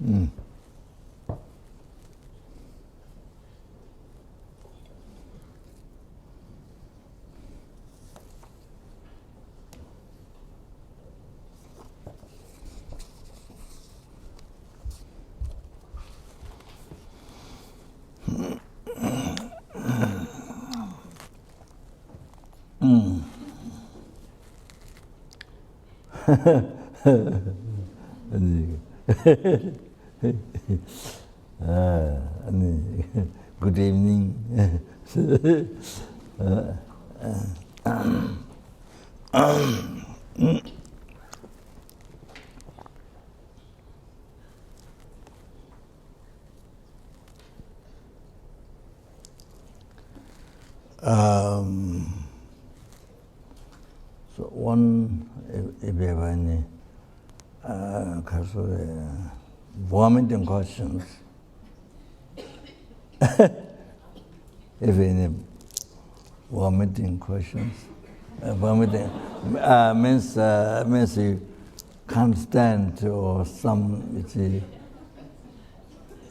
Mm. Good evening. So one, if you have any vomiting questions, if any vomiting questions, vomiting means you can't stand or some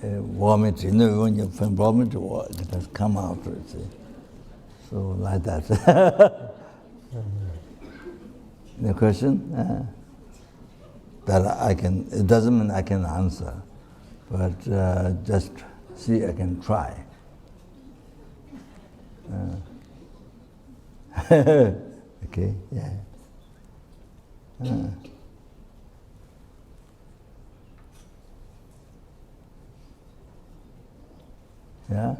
vomit. You know, when you vomit, it has come out. So like that. The question that I can. It doesn't mean I can answer, but just see I can try. Okay. Yeah. Yeah.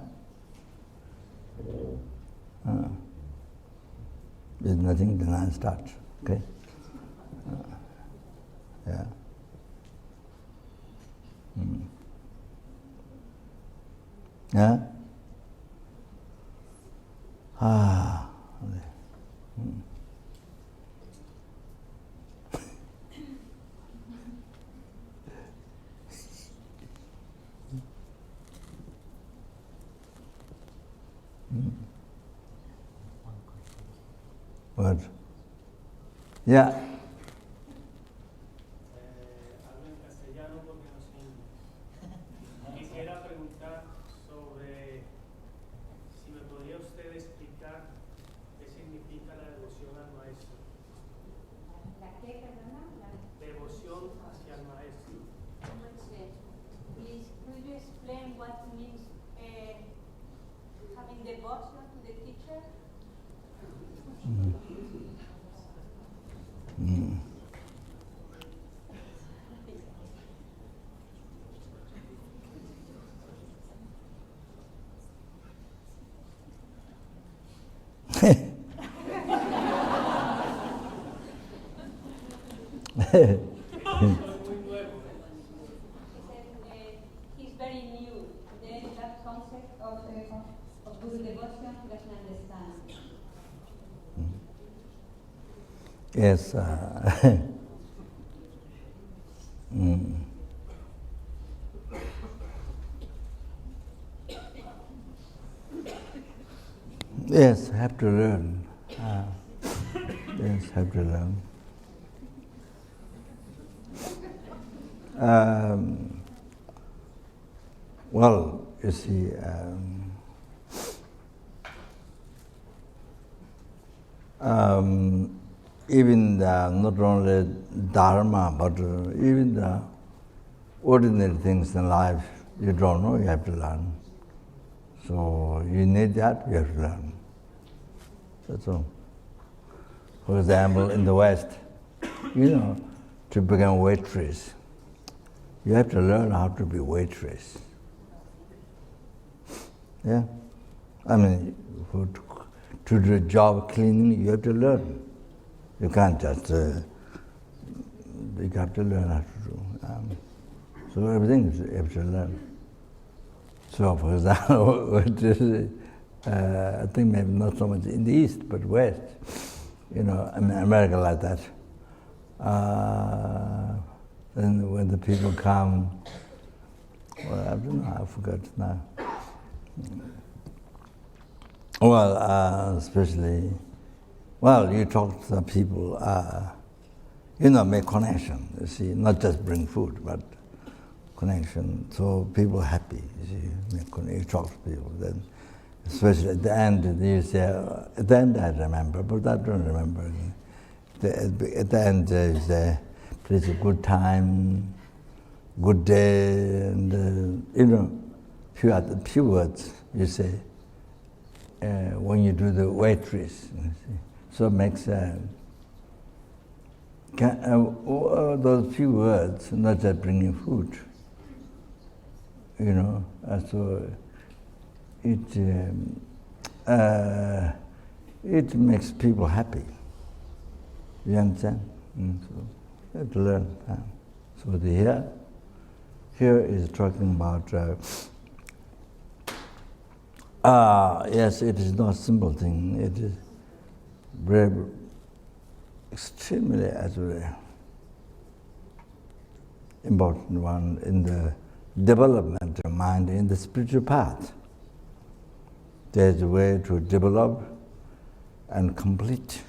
There's nothing, then I start. Okay. Yeah. Yeah. What? Yeah. Hablo en castellano porque no sé inglés. Quisiera preguntar sobre si me podría usted explicar qué significa la devoción al maestro. ¿La qué, perdona? Devoción hacia el maestro. Please, could you explain what means having devotion to the teacher? He's very new. Then that concept of Guru devotion he doesn't understand. Yes. Yes, have to learn. Yes, have to learn. Well, you see, even not only Dharma, but even the ordinary things in life, you don't know, you have to learn. So you need that, you have to learn. That's all. For example, in the West, to become waitress, you have to learn how to be waitress. Yeah? I mean, to do a job cleaning, you have to learn. You can't just, you have to learn how to do. So everything you have to learn. So for example, I think maybe not so much in the East, but West, I mean America like that. Then when the people come, well, I don't know, I forgot now. Well, especially, you talk to the people, make connection, you see, not just bring food, but connection. So people are happy. You talk to people. Then, especially at the end, you say, at the end I remember, but I don't remember. At the end, you say, it's a good time, good day, and few words you say when you do the waitress. So it makes those few words, not just bringing food, so it makes people happy. You understand? So you have to learn. So here is talking about. Yes, it is not a simple thing. It is very extremely important one in the development of mind in the spiritual path. There's a way to develop and complete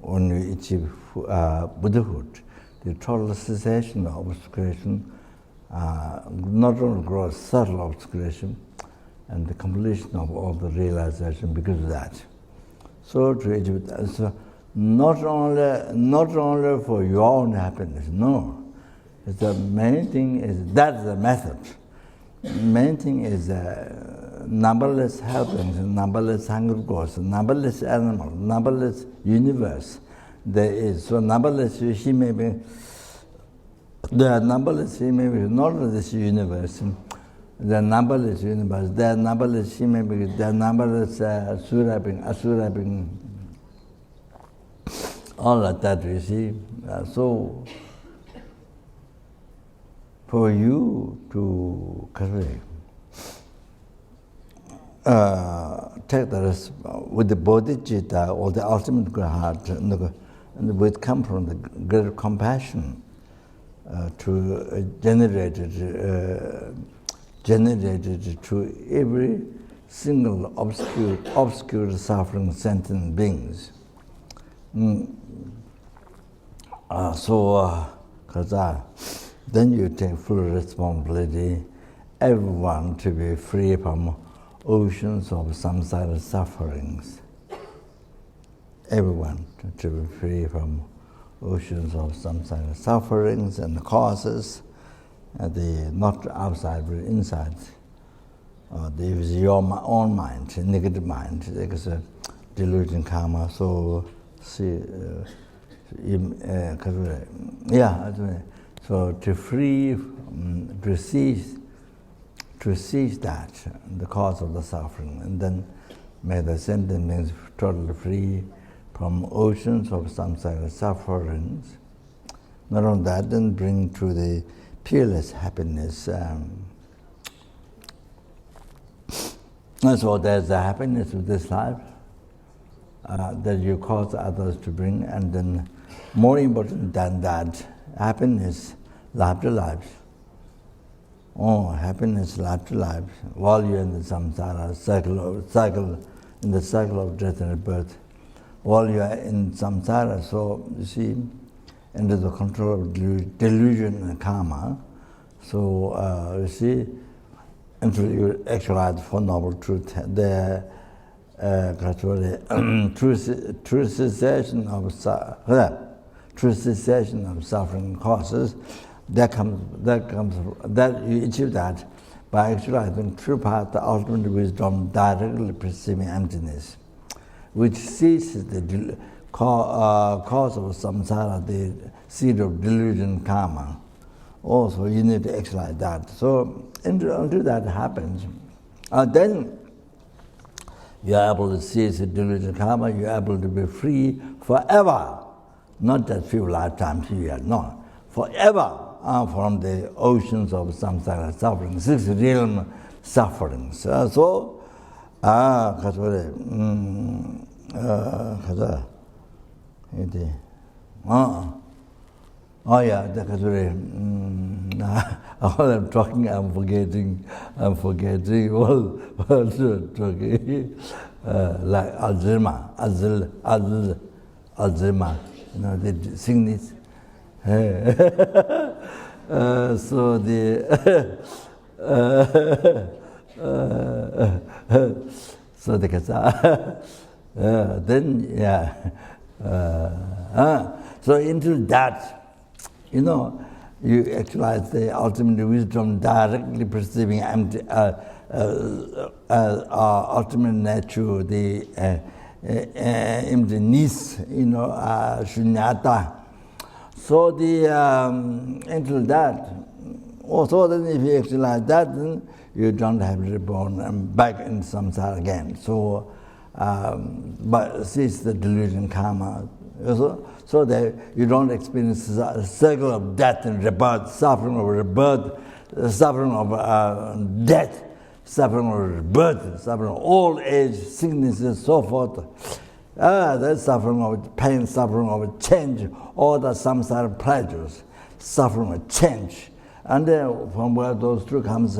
when you achieve Buddhahood, the total cessation of obscuration, not only gross, subtle obscuration, and the completion of all the realization because of that. So to achieve that, so not only for your own happiness, no. The main thing is that's the method. Main thing is numberless helpings, numberless hunger ghosts, numberless animals, numberless universe. There is so numberless human beings. There are numberless human beings, not this universe. There are numberless universe. There are numberless human beings. There are numberless asura beings. All of that, you see. So, for you to take the risk with the bodhicitta or the ultimate good heart, and with come from the great compassion to generate it to every single obscure suffering sentient beings. Then you take full responsibility, everyone to be free from oceans of samsara sufferings. Everyone to be free from oceans of samsara sufferings and causes, not outside but inside. There is your own mind, negative mind, like a delusion karma. So so to free, to cease that, the cause of the suffering, and then may the sentient beings totally free from oceans of samsara sufferings. Not only that, then bring to the peerless happiness. So there's the happiness of this life that you cause others to bring, and then more important than that, happiness life to life. Oh, happiness life to life while you're in the samsara cycle, in the cycle of death and birth. While you are in samsara, so you see, under the control of delusion and karma, so you see, until you actualize Four Noble Truth, the true cessation of suffering causes, that you achieve that by actualizing true path, the ultimate wisdom, directly perceiving emptiness, which ceases the cause of samsara, the seed of delusion karma. Also, you need to actualize that. So until that happens, then you are able to seize the delusion karma. You are able to be free forever, not just few lifetimes here. No, forever. From the oceans of samsara suffering, six realm sufferings. All I'm talking, I'm forgetting all talking. Like Alzheimer, they sing this. So the so the kasa. Then so into that, you actualize the ultimate wisdom directly perceiving empty, ultimate nature, the emptiness, shunyata. So the into that, also then if you actualize that, then you don't have to be born and back in samsara again. So, but since the delusion karma, so that you don't experience the cycle of death and rebirth, suffering of rebirth, suffering of death, suffering of rebirth, suffering of old age, sickness, and so forth. That's suffering of pain, suffering of change, all the samsara pleasures, suffering of change. And then from where those two comes,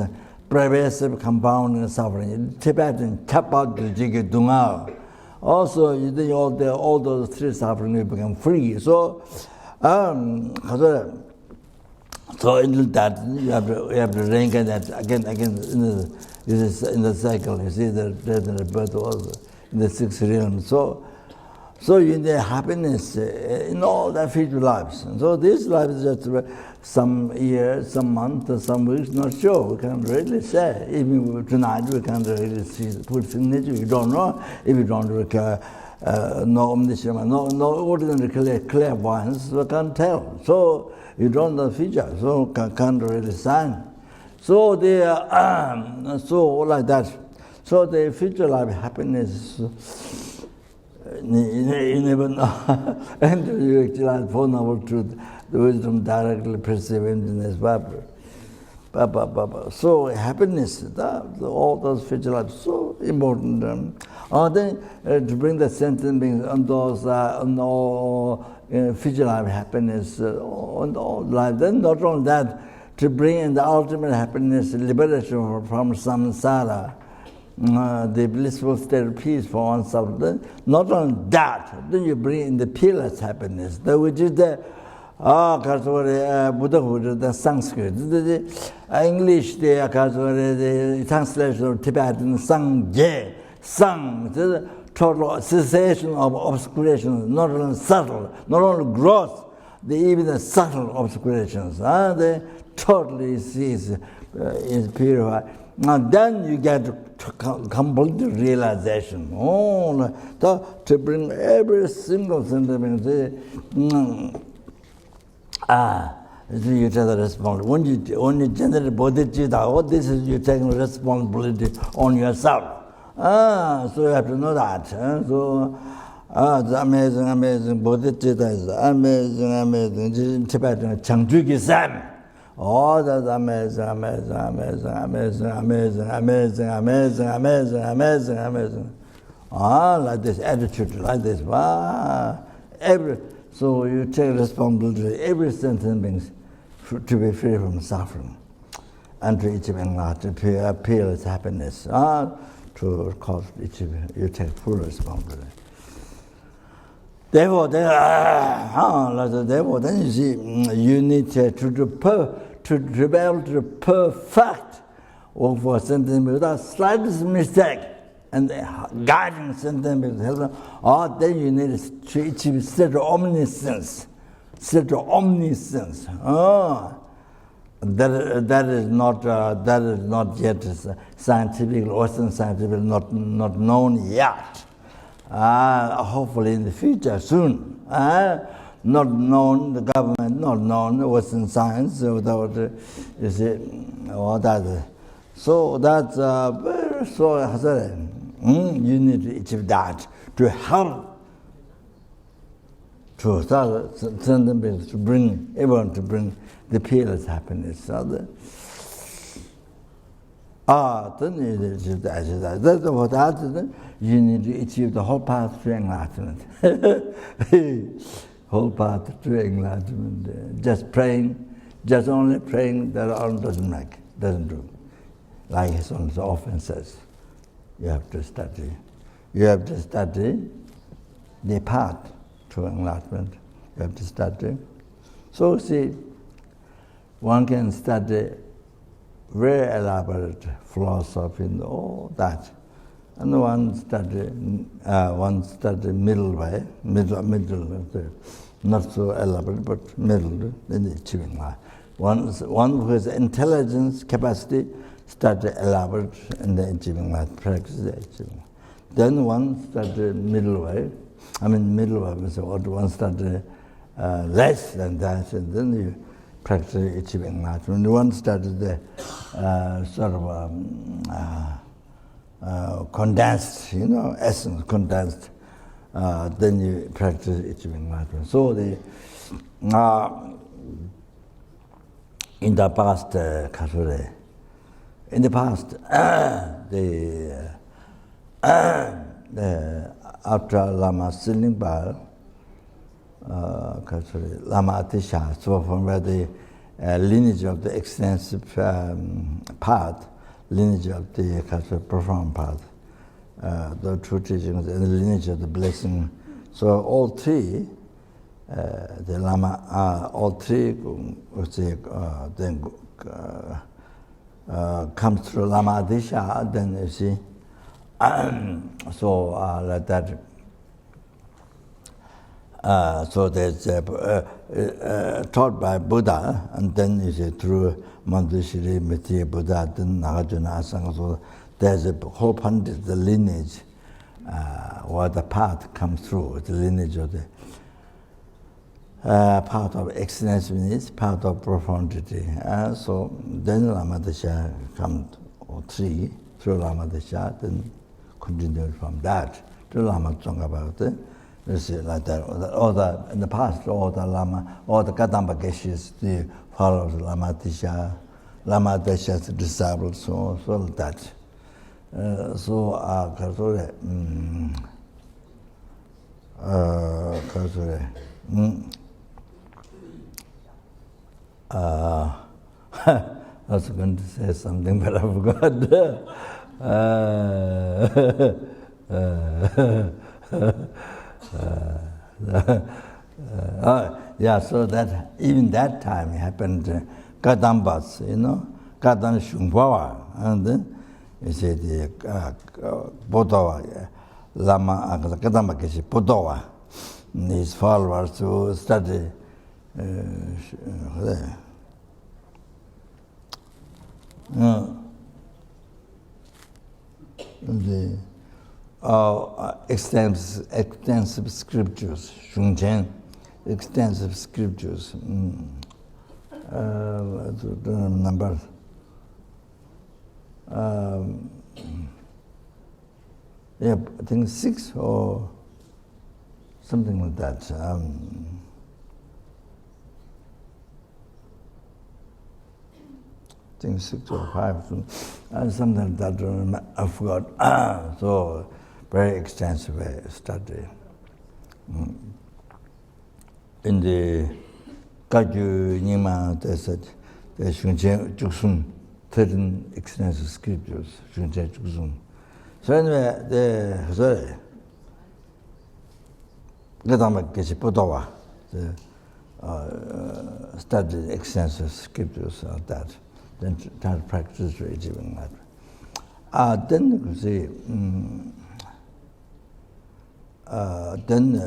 pervasive compounding suffering. Tibetan tap out the jiggy dunga. Also, you think all those three suffering will become free. So, so into that you have to reincarnate again in the cycle. You see the death and rebirth also in the sixth realm. So you need happiness in all the future lives. And so this life is just some years, some months, some weeks, not sure. We can't really say. Even tonight we can't really see the full signature. You don't know if you don't no omniscient, no ordinary clairvoyance, we can't tell. So you don't know the future, so can't really sign. So so like that. So the future life happiness, you never know. And you actually Four Noble Truth, the wisdom directly perceive emptiness. So happiness, all those future lives, so important. Then to bring the sentient beings on those future life happiness on all life. Then not only that, to bring in the ultimate happiness, liberation from samsara. The blissful state of peace for oneself. Then, not only that, then you bring in the peerless happiness, which is the Buddhahood, the Sanskrit. The English, the translation of Tibetan Sangye, Sang, the total cessation of obscuration, not only subtle, not only gross, even the subtle obscurations. They totally cease, is purified. Now then you get complete realization. To bring every single sentiment, you take the responsibility. When you generate bodhicitta, this is you taking responsibility on yourself. So you have to know that. So it's amazing. Bodhicitta is amazing. Tibetan Changjuki-san. Oh, that's amazing. Like this attitude, like this. So you take responsibility, every sentient being to be free from suffering and to achieve enlightenment, to peerless happiness. To cause you take full responsibility. Therefore, then you see, you need to be able to perfect or for sentence without slightest mistake and guiding sentence. Then you need to achieve state of omniscience. That is not yet scientific, Western scientific, not known yet. Hopefully in the future soon. Not known, the government not known, Western science without, you see, all that. So that's you need to achieve that to help to send them to bring everyone to bring the peerless happiness. Then you need to achieve that. That's what you need to achieve the whole path to enlightenment. Whole path to enlightenment. Just praying, just only praying, that all doesn't do. Like his son so often says, you have to study. You have to study the path to enlightenment. You have to study. So see, one can study very elaborate philosophy and all that. And one study middle way, not so elaborate, but middle in the achieving life. One who has intelligence, capacity, study elaborate in the achieving life, practice the achieving life. Then one study middle way. Middle way means one study less than that, and then you practice achieving life. When one study the sort of condensed, essence condensed, then you practice achieving life. So in the past, after Lama Silingpal, Lama Atisha, so from where the lineage of the extensive path, lineage of the profound path, the true teachings, and the lineage of the blessing. So all three, the Lama, all three then comes through Lama Atisha, then you see. So like that. So there's taught by Buddha, and then you see through Manjushri, Mithya Buddha, then Nagarjuna Asanga. So there's a whole pandit, the lineage, where the path comes through, the lineage of the part of excellence, part of profundity. So then Lama Desha comes, or three, through Lama Desha, then continue from that to Lama Tsongkhapa. You see, like that. In the past, all the Lama, all the Kadamba Geshis, the followers of Lama Desha's disciples, so like that. I was going to say something, but I forgot. So that even that time happened, Kadambas, Kadam Shungpawa, and then you see the Bodawa, Lama Kadamba Keshi, Bodawa, his followers who study the extensive scriptures, Shungchen, extensive scriptures. The number. I think 6 or something like that. I think 6 or 5, something like that. I forgot. So very extensive study. In the Kagyu Nima, they said, the Shungchen Chuksun, 13 extensive scriptures, Shungchen Chuksun. So anyway, the Gadama Keshi Podawa, studied extensive scriptures of that, then try to practice achieving that. Then you can see, then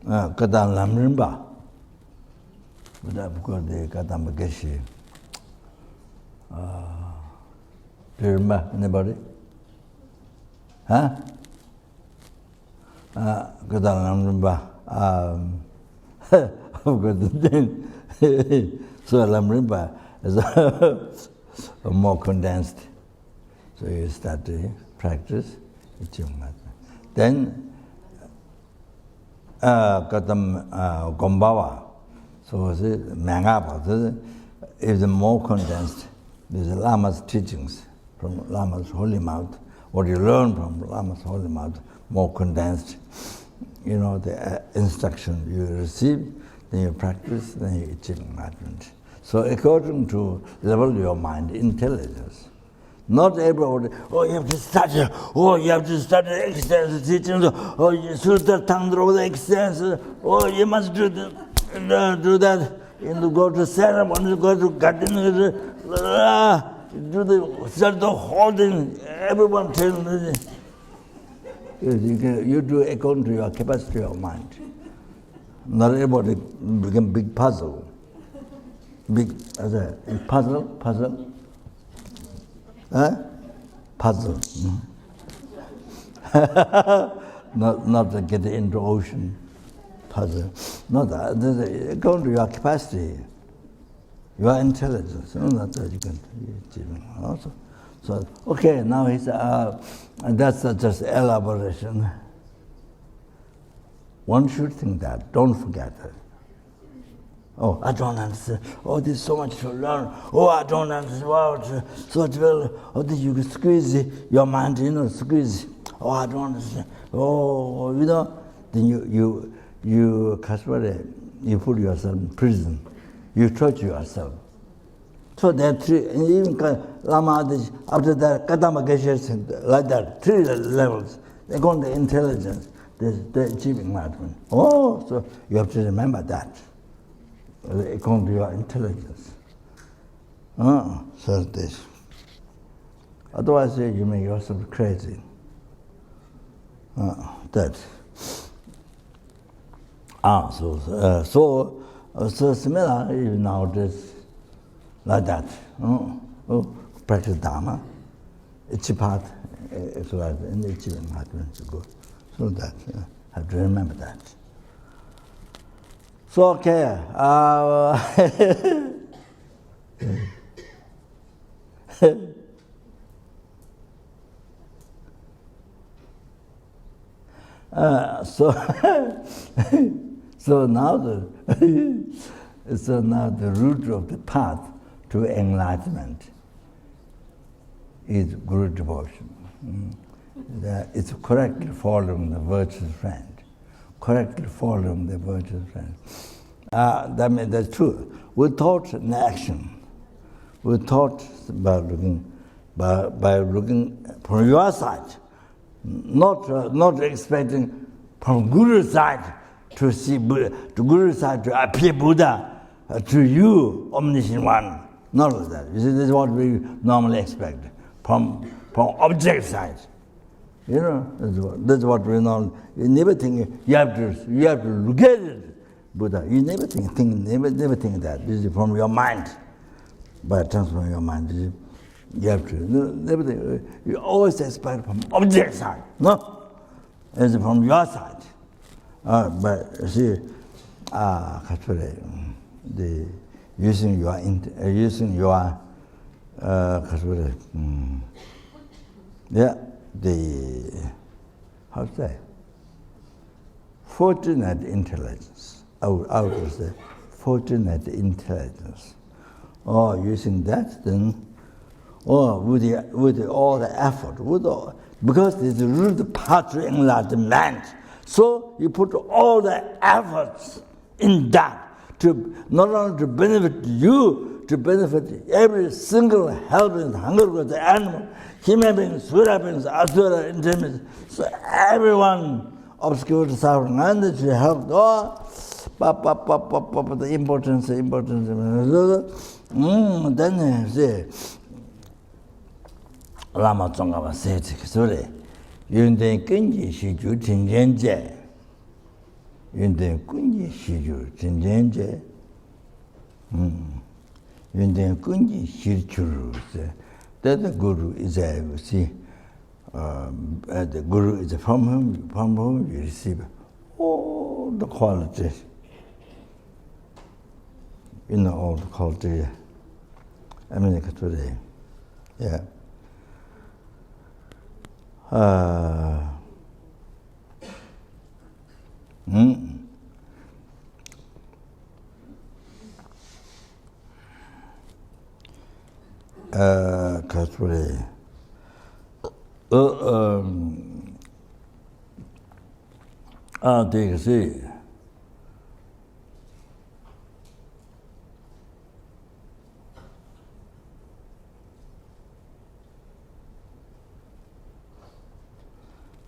Kadam Lamrimba, but I've got the Kadam Bageshi. Do you remember anybody? Huh? Kadam Lamrimba. I've got the name. So Lamrimba is more condensed. So you start to practice. Then Kadam Gombawa. So is Mangapa. Is more condensed. These are Lama's teachings from Lama's holy mouth. What you learn from Lama's holy mouth, more condensed. The instruction you receive, then you practice, then you achieve enlightenment. So according to the level of your mind, intelligence. Not everybody, oh, you have to study, oh, you have to study exercise teachings, oh, you should the exercise, oh, you must do that, and go to ceremony, go to garden, do the whole thing, everyone tells me. You do according to your capacity of mind. Not everybody become big puzzle. Big puzzle. Puzzle. not to get into ocean. Puzzle. Not that. According to your capacity, your intelligence. Not that you can achieve also. So okay, now that's just elaboration. One should think that. Don't forget it. Oh, I don't understand. Oh, there's so much to learn. Oh, I don't understand. Wow, so well. Oh, you can squeeze your mind, squeeze. Oh, I don't understand. Oh, then you put yourself in prison. You torture yourself. So there are three, even Lama, after that, Kadama Geshe, like that, 3 levels. They go on the intelligence, they're achieving enlightenment. Oh, so you have to remember that. According to your intelligence. So this. Otherwise, you make yourself crazy. That. So similar nowadays, like that. Practice Dharma. It's a part, it's like in the achieving enlightenment to go. So that, have to remember that. So, okay. So now the root of the path to enlightenment is Guru devotion. It's correctly following the virtuous friend. Correctly following the virtuous friend. That means that's true. We taught in action. We taught by looking from your side, not expecting from Guru's side to see Buddha, to Guru's side to appear Buddha, to you, omniscient one. Not like that. You see, this is what we normally expect from object side. That's what we know. You never think you have to look at it, Buddha. You never think that. This is from your mind. By transferring your mind, you have to never think. You always expect from object side, no? It's from your side. But you see, using your how to say, fortunate intelligence. I would say fortunate intelligence. Or using that, then, or with all the effort, because it's the root path to enlightenment. So you put all the efforts in that to not only to benefit you, to benefit every single helping, hungry the animal, human beings, Sura beings, Asura, intimate. So everyone obscure to suffering and to help. The importance. Then say, Lama Tsongkhapa said, sorry, Yunten Kunji Shiju Tinjenje. Yunten Kunji Shiju Tinjenje. Yunten Kunji Shirchuru. That the Guru is the Guru is from whom you receive all the qualities. All the qualities. Today. Yeah.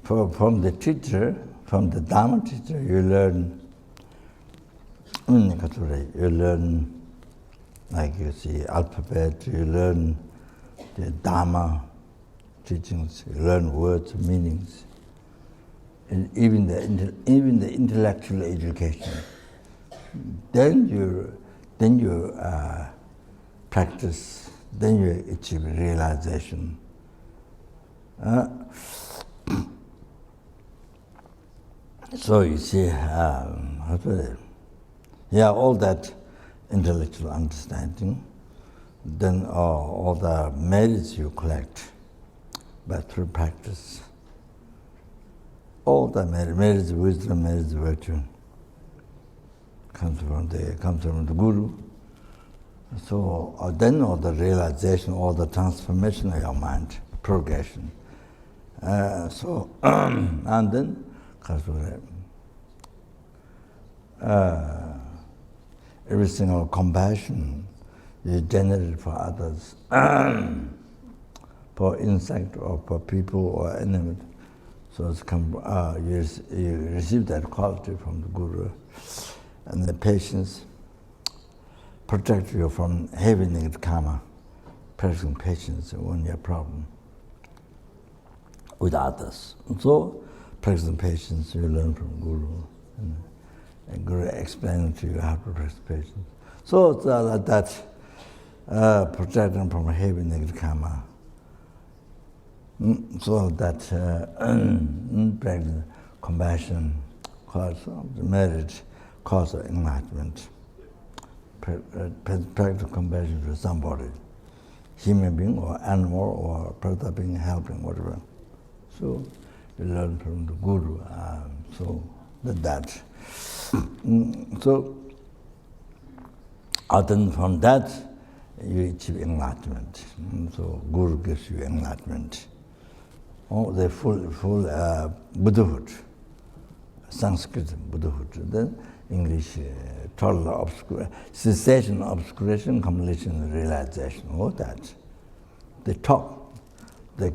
from the teacher, from the Dharma teacher, you learn, like you see, alphabet, you learn the Dharma teachings, you learn words, meanings, and even the intellectual education. Then you practice, then you achieve realization. So you see, all that intellectual understanding, then all the merits you collect, but through practice, all the merits, wisdom, merits, virtue, comes from the Guru. So then all the realization, all the transformation of your mind, progression. And then every single compassion is generated for others, for insect or for people or animal. So it's you receive that quality from the Guru. And the patience protect you from heavy negative karma, practicing patience when you have a problem with others. And so, practicing patience, you learn from Guru. And Guru explains to you how to practice patience. So, it's like that, protecting from heavy negative karma. So that practice compassion, cause of merit, cause of enlightenment. Practice compassion to somebody, human being or animal or person being helping, whatever. So you learn from the Guru. So that. So other than from that, you achieve enlightenment. So Guru gives you enlightenment. The full Buddhahood, Sanskrit Buddhahood. Then English total cessation, obscuration, completion, realization. All that. The top, the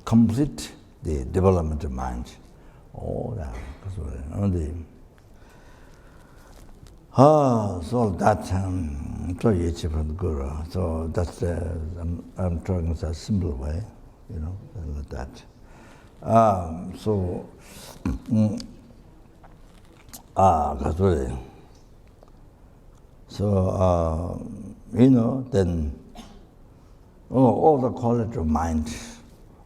complete the development of mind. All that. So that so you achieve from the Guru. So that's I'm talking in a simple way, like that. Then all the quality of mind,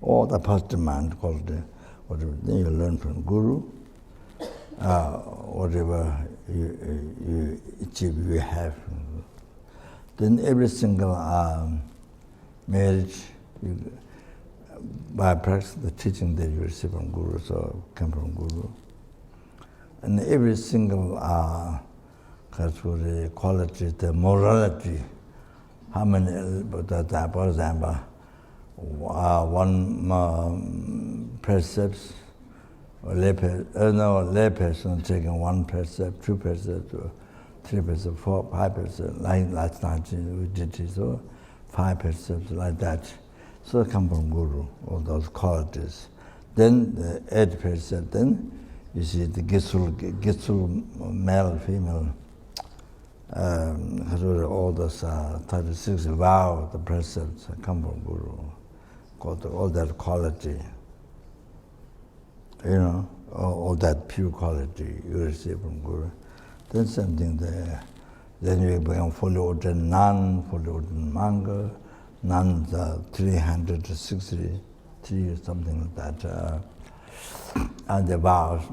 all the positive mind quality, whatever, then you learn from Guru. Whatever you achieve, you have. Then every single marriage, by practice, the teaching that you receive from Guru, so come from Guru. And every single quality, the morality, how many, for example, one precepts, lay person taking one precept, two precepts, or three precepts, 4, 5 precepts, like last night we did it, so 5 precepts like that. So come from Guru, all those qualities. Then the 8 precept, then you see the Gitsul male, female, all those 36 vow, the precepts come from Guru. All that quality, all that pure quality you receive from Guru. Then something there. Then you become fully ordained nun, fully ordained monk, nuns 363, something like that. And the vows.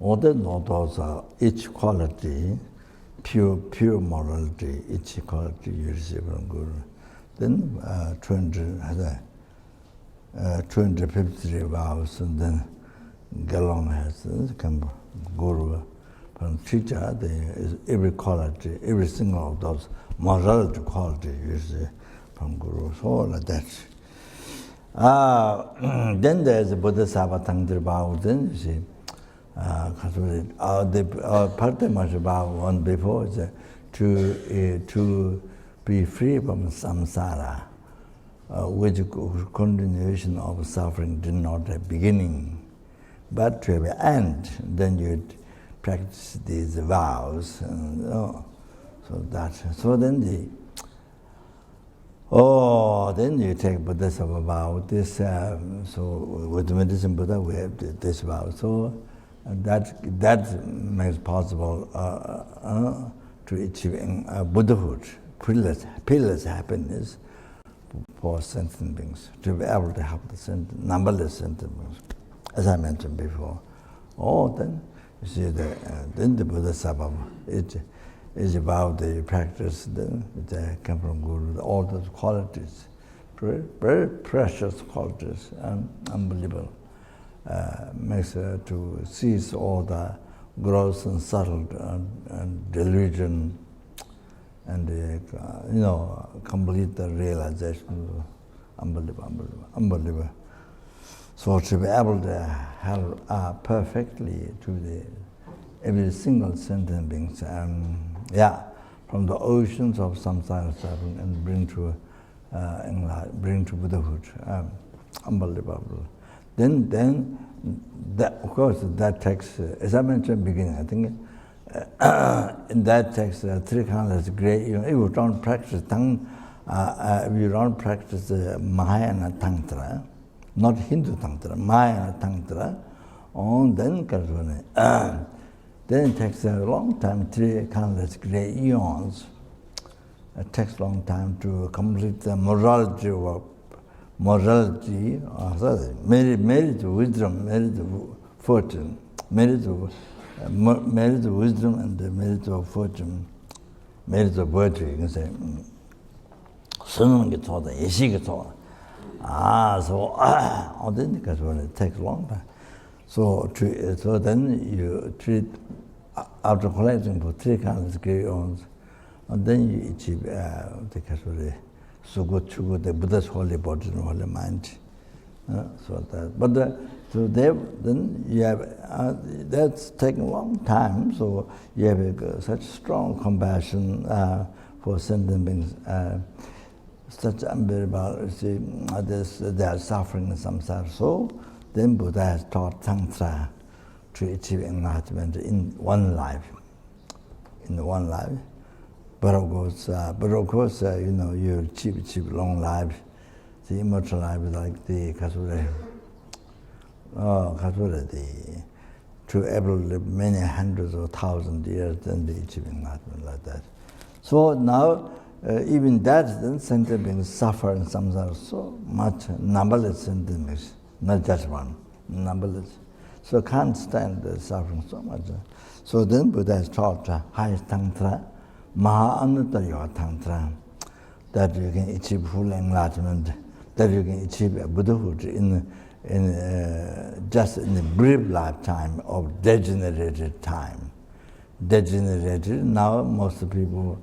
All those each quality, pure morality, each quality you receive from Guru. Then 253 vows, and then Galong has come Guru from teacher. Every quality, every single of those morality quality you see from Guru. So like that. Then there's the Bodhisattva Tangdir vow. Then you see. The part of vow one before is to be free from samsara, which continuation of suffering did not have beginning, but to have an end. Then you practice these vows, and, so then then you take Bodhisattva vow. This so with medicine Buddha we have this vow. So that makes possible to achieving Buddhahood, peerless happiness for sentient beings, to be able to help the numberless sentient beings, as I mentioned before. Then you see then the Bodhisattva is about the practice that come from Guru, all those qualities, very, very precious qualities, and unbelievable. Makes to cease all the gross and subtle and delusion, and complete the realization. Unbelievable. So to be able to help perfectly to every single sentient being, from the oceans of samsara suffering and bring to Buddhahood, unbelievable. Then that, of course, that text, as I mentioned in the beginning, I think in that text, three kinds of great. If you don't practice Mahayana Tantra, not Hindu Tantra, Mahayana Tantra, then it takes a long time, three countless great eons. It takes a long time to complete the morality, merit of wisdom, merit of fortune, merit of wisdom and the merit of fortune, merit of virtue, you can say. Then it takes a long time. So then you treat, after collecting for three kinds of great eons, and then you achieve the the Buddha's holy body and holy mind. Then you have, that's taking a long time, so you have such strong compassion for sentient beings, such unbearable, they are suffering in samsara. So then Buddha has taught Tantra to achieve enlightenment in one life. But of course, you achieve long life, the immortal life, like the Kasura, to able to live many hundreds or thousands of years, then they achieve enlightenment like that. So now, even that, then sentient beings suffer in samsara so much, numberless sentient beings, not just one, numberless. So can't stand the suffering so much. So then Buddha has taught highest Tantra, Maha-Anuttara Tantra, that you can achieve full enlightenment, that you can achieve Buddhahood in just in a brief lifetime of degenerated time. Degenerated, now most people,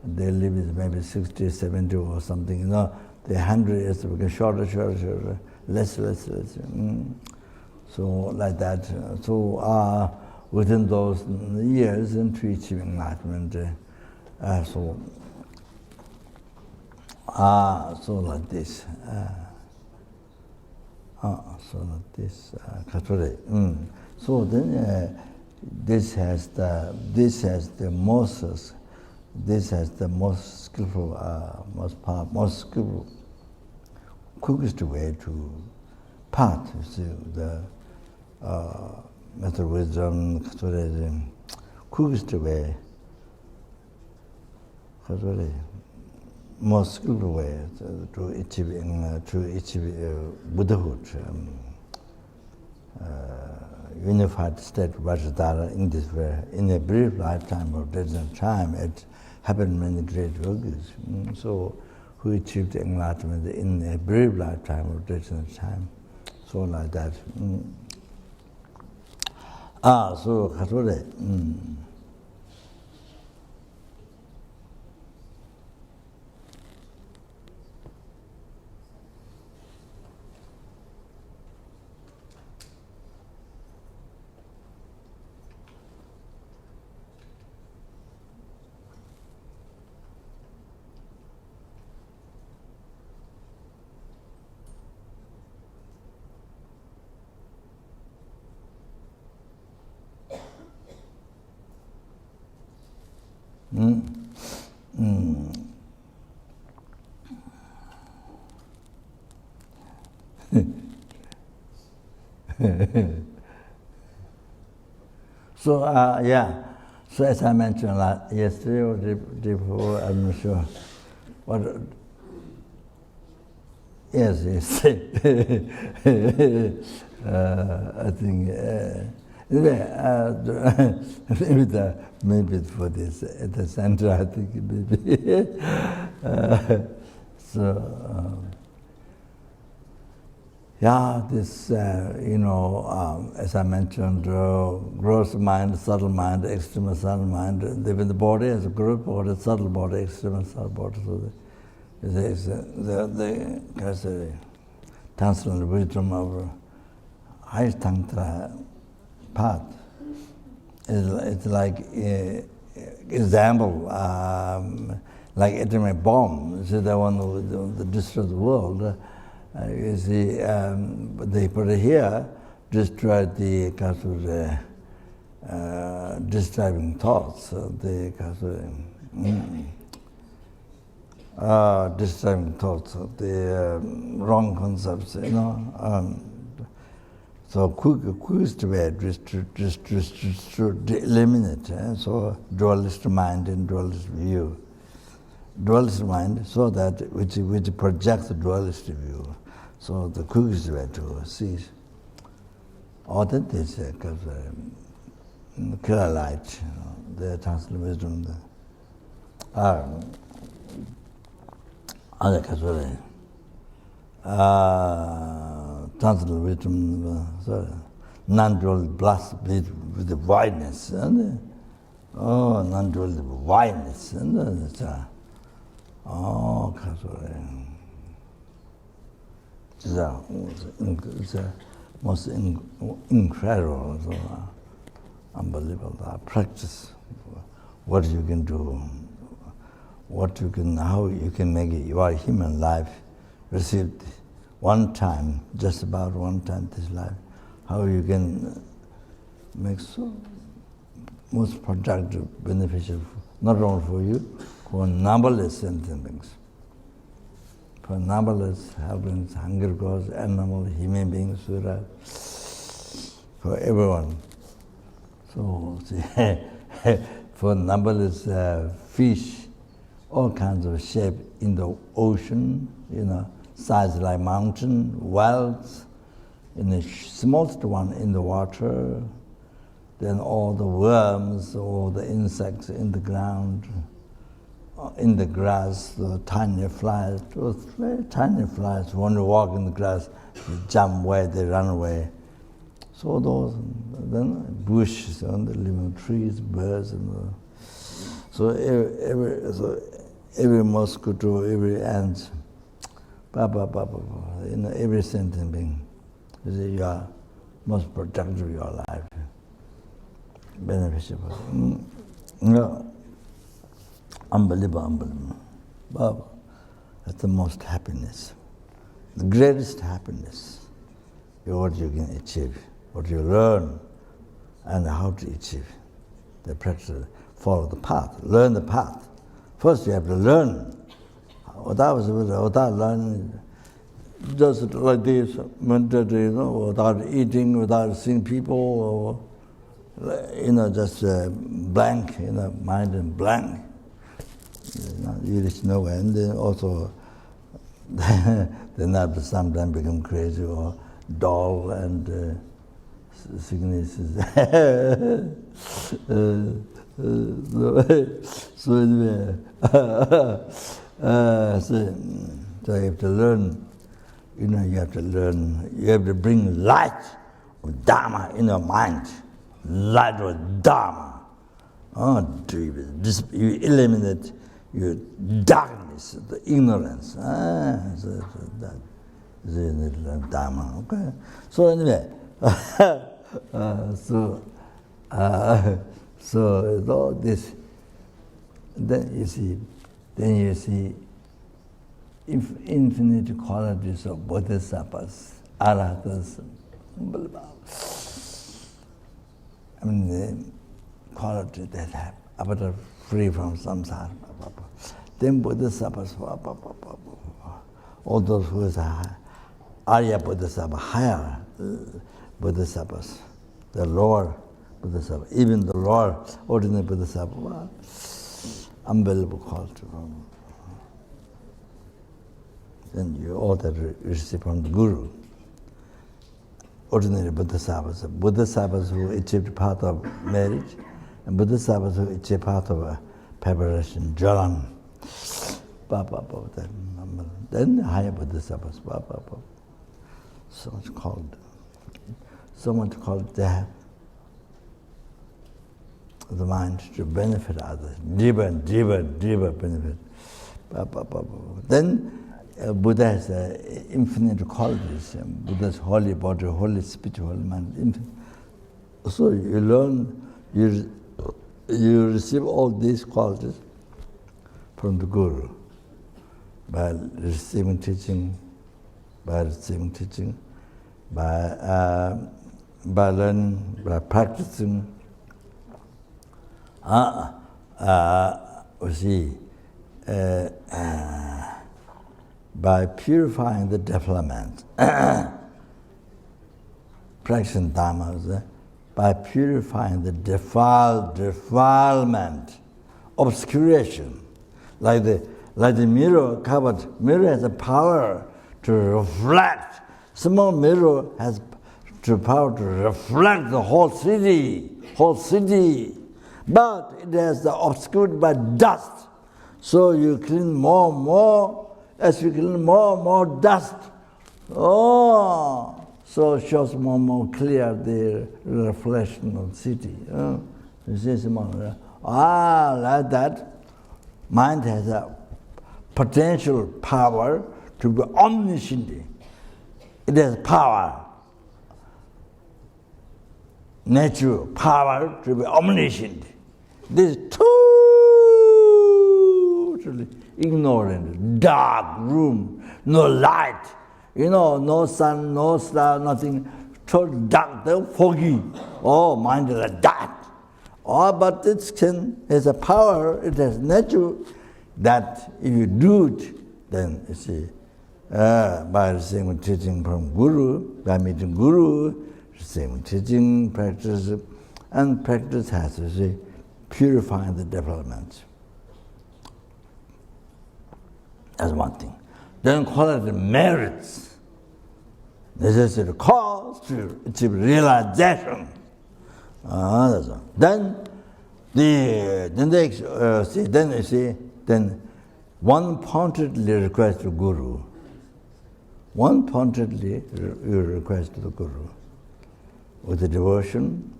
they live is maybe 60, 70 or something, they're 100 years, become shorter, less. So like that. So within those years, and to achieve enlightenment, so like this. So then this has the most skillful, most skillful, quickest way to path. You see, the method of wisdom, quickest way, most skillful way to achieve Buddhahood, unified state of Vajradhara in this way. In a brief lifetime of distant time, it happened many great yogis. So, who achieved enlightenment in a brief lifetime of distant time. So like that. So Khature. Mm. Mm. So, yeah. So as I mentioned yesterday or day before, I'm not sure. What? Yes. I think anyway, maybe for this at the center, I think maybe. Yeah, this, as I mentioned, gross mind, subtle mind, extreme subtle mind, even the body as a group, or the subtle body, extreme subtle body. So the transcendental wisdom of highest tantra path it's like example, like atomic bomb. This is the one who destroys the world. You see, they put it here, destroyed the disturbing thoughts, the disturbing thoughts, the wrong concepts, so quickest way to eliminate. So dualist mind and dualist view. Dualist mind, so that which projects the dualist view. So the quickest way to see all that is clear light, the transcendental wisdom. Other transcendental wisdom, non-dual plus with the wideness, and non-dual wideness, and it's most incredible, unbelievable practice. What you can do, how you can make your human life received one time, just about one time this life, how you can make so most productive, beneficial, not only for you, for numberless sentient beings. For numberless helpless, hungry gods, animals, human beings, for everyone. So, for numberless fish, all kinds of shape in the ocean, size like mountain, wells, in the smallest one in the water, then all the worms, all the insects in the ground, in the grass, the tiny flies, those very tiny flies, when you walk in the grass, they jump away, they run away. So those, then bushes and the living trees, birds, and so every mosquito, every ant, every sentient being, you are most productive of your life, beneficial. Unbelievable. That's the most happiness. The greatest happiness is what you can achieve, what you learn, and how to achieve. The practice, follow the path, learn the path. First you have to learn. Without learning, just like this, without eating, without seeing people, just blank, mind and blank. You reach nowhere, and then also then after sometimes become crazy or dull and sicknesses. So anyway, so you have to learn. You have to bring light of Dharma in your mind. Light of Dharma. You eliminate your darkness, the ignorance. That is the Dharma. Okay. So anyway, so all this, then you see infinite qualities of bodhisattvas, arhatas, the quality that have after free from samsara. Then Bodhisattvas, all those who are Arya Bodhisattva, higher Bodhisattvas, the lower Bodhisattva, even the lower ordinary Bodhisattva, unbelievable culture. Then you order receive from the Guru. Ordinary Bodhisattvas, Bodhisattvas who achieved part of marriage, and Bodhisattvas who achieved part of preparation, jalan. Then higher Bodhisattvas, so much called they the mind to benefit others, deeper benefit. Then Buddha has infinite qualities. Buddha's holy body, holy spiritual mind, infinite. So you learn, you receive all these qualities from the Guru by receiving teaching, by learning, by practicing. By purifying the defilement, practicing dhammas, by purifying the defilement, obscuration, like the mirror covered. Mirror has a power to reflect. Small mirror has the power to reflect the whole city, but it has obscured by dust. So you clean more and more. As you clean more and more dust, so it shows more and more clear the reflection of the city. You see, like that, mind has a potential power to be omniscient. It has power, natural power to be omniscient. This is totally ignorant, dark room, no light, no sun, no star, nothing, total dark, foggy. Mind is like that. But it has a power, it has nature, that if you do it, then you see, by receiving teaching from Guru, by meeting Guru, receiving teaching, practice, and practice has to see, purifying the development. That's one thing. Then call it the merits. Necessary cause to achieve realization. That's one. Then one-pointedly request to Guru. One-pointedly you request to the Guru. With the devotion,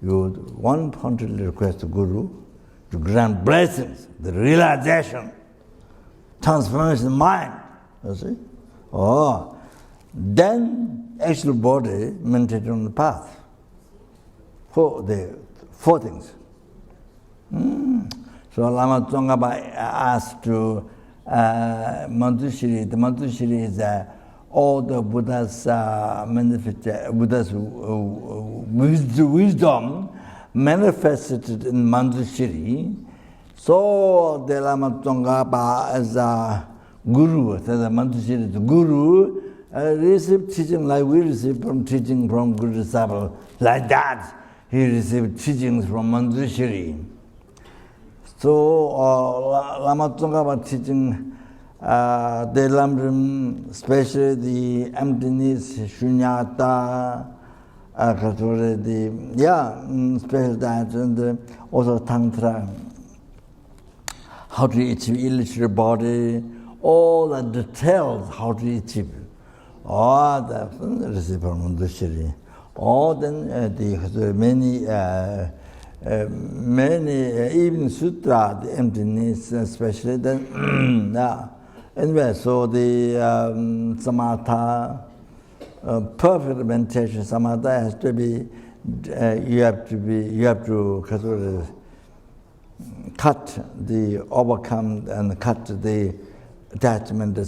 you one-pointedly request to Guru to grant blessings, the realization, transformation of mind. You see? Then actual body meditate on the path. Four things. So Lama Tsongkhapa asked to Manjushri. The Manjushri is all the Buddha's Buddha's wisdom manifested in Manjushri. So the Lama Tsongkhapa as a guru, the Manjushri is the guru, received teaching like we receive from teaching from Guru disciple. Like that, he received teachings from Manjushri. So Lama Tsongkhapa teaching, they learned especially the emptiness, shunyata, special that, and also tantra, how to achieve illusory body, all the details how to achieve. The received from Manjushri. Then the many even sutra, the emptiness especially. Then anyway, so the samatha, perfect meditation samatha has to be. You have to overcome and cut the attachment, the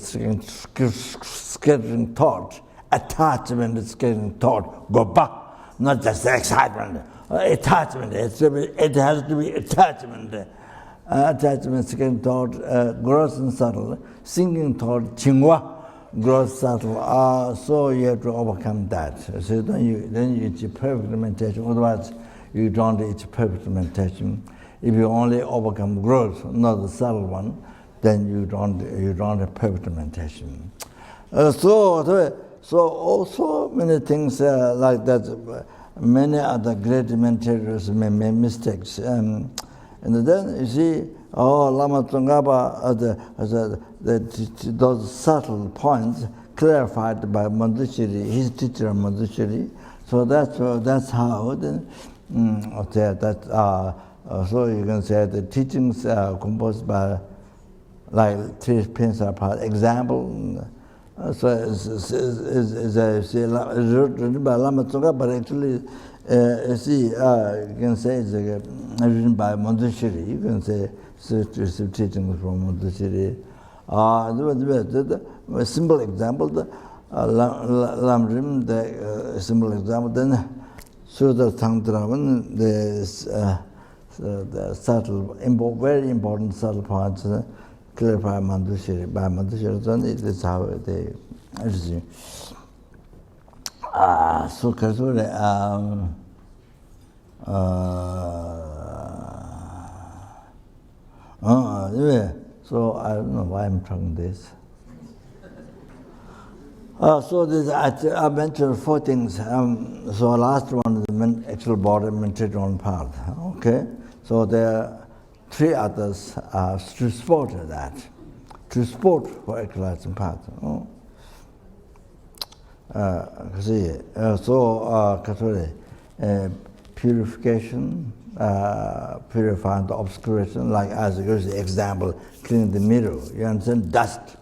scattering thought. Attachment, scattering thought. Go back, not just the excitement. attachment. It has to be attachment. Attachment, second thought, gross and subtle. Sinking thought, chingwa, gross, subtle. So you have to overcome that. So then you achieve perfect meditation. Otherwise, you don't achieve perfect meditation. If you only overcome gross, not the subtle one, then you don't have perfect meditation. So also many things like that. Many other great meditators may make mistakes. And then you see, Lama Tsongkhapa, those subtle points clarified by Madhuchiri, his teacher Madhuchiri. So that's how. So you can say the teachings are composed by like three principal parts. Example. So it's written by Lama Tsongkhapa, but actually, you can say it's written by Madhuchiri. You can say it's teachings from Madhuchiri. A simple example, Lamrim, the simple example. Then Sudha Tantravan, the subtle, very important subtle parts. Clarify Madhuchiri. By Madhuchiri, then it is how they see. So Kasuri, so I don't know why I'm talking this. So this, I mentioned four things. So last one is the actual body meditation part. Okay, so there are three others to support that, to support for actualizing part. Purification, purifying the obscuration, like as the example, cleaning the mirror. You understand? Dust.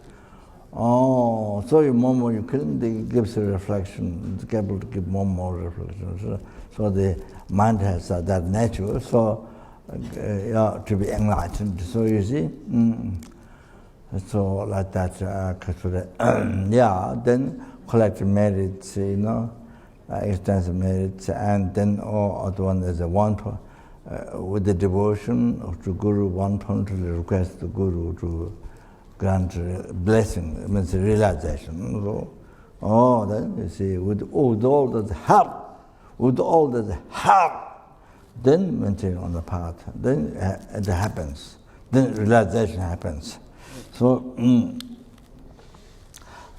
So you more you clean, it gives a reflection. It's able to give more reflection. So the mind has that nature. So to be enlightened. So you see, so like that. Then collect merits, extensive merits, and then other one is a one with the devotion to Guru, one point to request the Guru to grant blessing, means realization. So, then you see, with all that help, then maintain on the path. Then it happens. Then realization happens. So,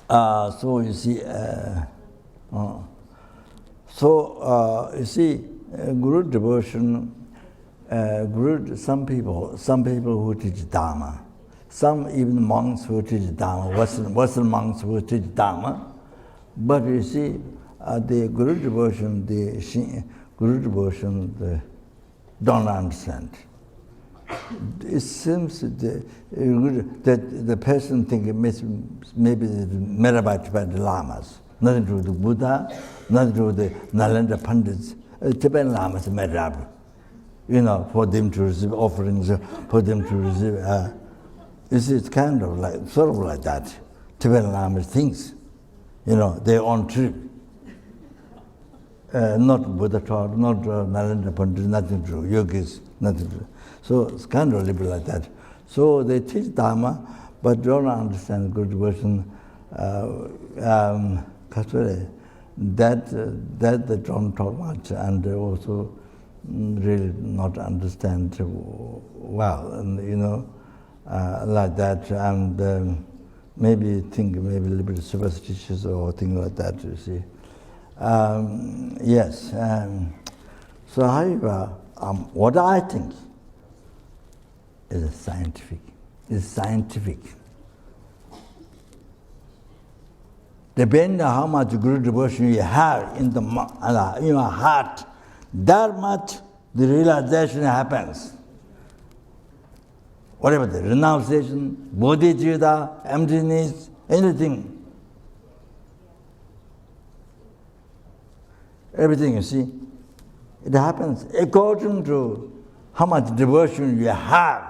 so you see, you see, Guru devotion. Guru. Some people who teach Dharma. Some even monks who teach Dharma. Western monks who teach Dharma. But you see, the Guru devotion, they don't understand. It seems that the person thinks maybe it's made by the Lamas. Nothing to do with the Buddha, nothing to do with the Nalanda Pandits. Tibetan Lamas made up, for them to receive offerings, for them to receive. You see, it's kind of like, sort of like that. Tibetan Lamas thinks, their own trip. Not Buddha taught, not Nalanda Pandit, nothing to do, yogis, nothing to do. So it's kind of a little bit like that. So they teach Dharma, but don't understand good version. That they don't talk much, and they also really not understand well, and like that, and maybe think maybe a little bit superstitious or things like that. You see. Yes. So, however, what I think is scientific. Depending on how much Guru devotion you have in your heart, that much the realization happens. Whatever the renunciation, bodhicitta, emptiness, anything. Everything, you see, it happens according to how much devotion you have.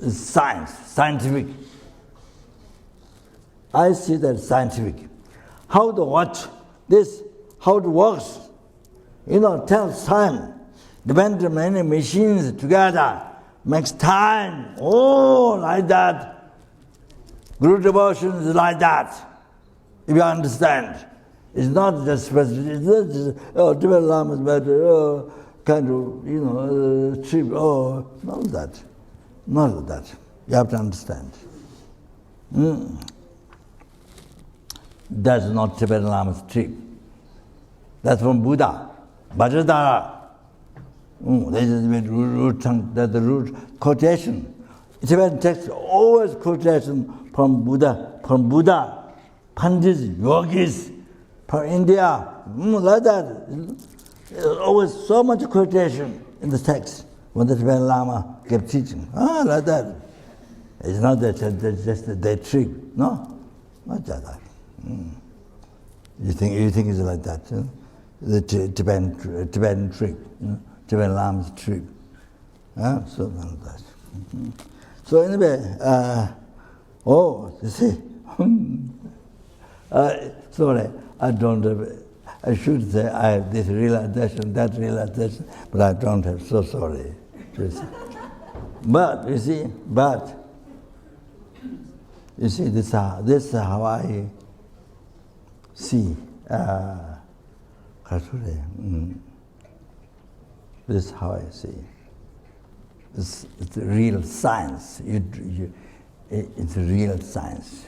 It's scientific. I see that scientific. How to watch this, how it works, Tells time. Depends on many machines together, makes time. Oh, like that. Guru devotion is like that, if you understand. It's not just special, it's not just, Tibetan Lama is better, kind of, cheap, not that. Not that. You have to understand. That's not Tibetan Lama's trick. That's from Buddha. Vajradhara. That's the root quotation. Tibetan text always quotation from Buddha, Pandits, yogis, from India, like that. Always so much quotation in the text when the Tibetan Lama kept teaching. Like that. It's not that that's just their trick. No, not like that. You think it's like that? The Tibetan trick, Tibetan Lama's trick. So like that. So anyway, you see, sorry, I don't have. I should say I have this realization, that realization, but I don't have. So sorry. But you see, this is how I see. This is how I see. It's real science. It's real science.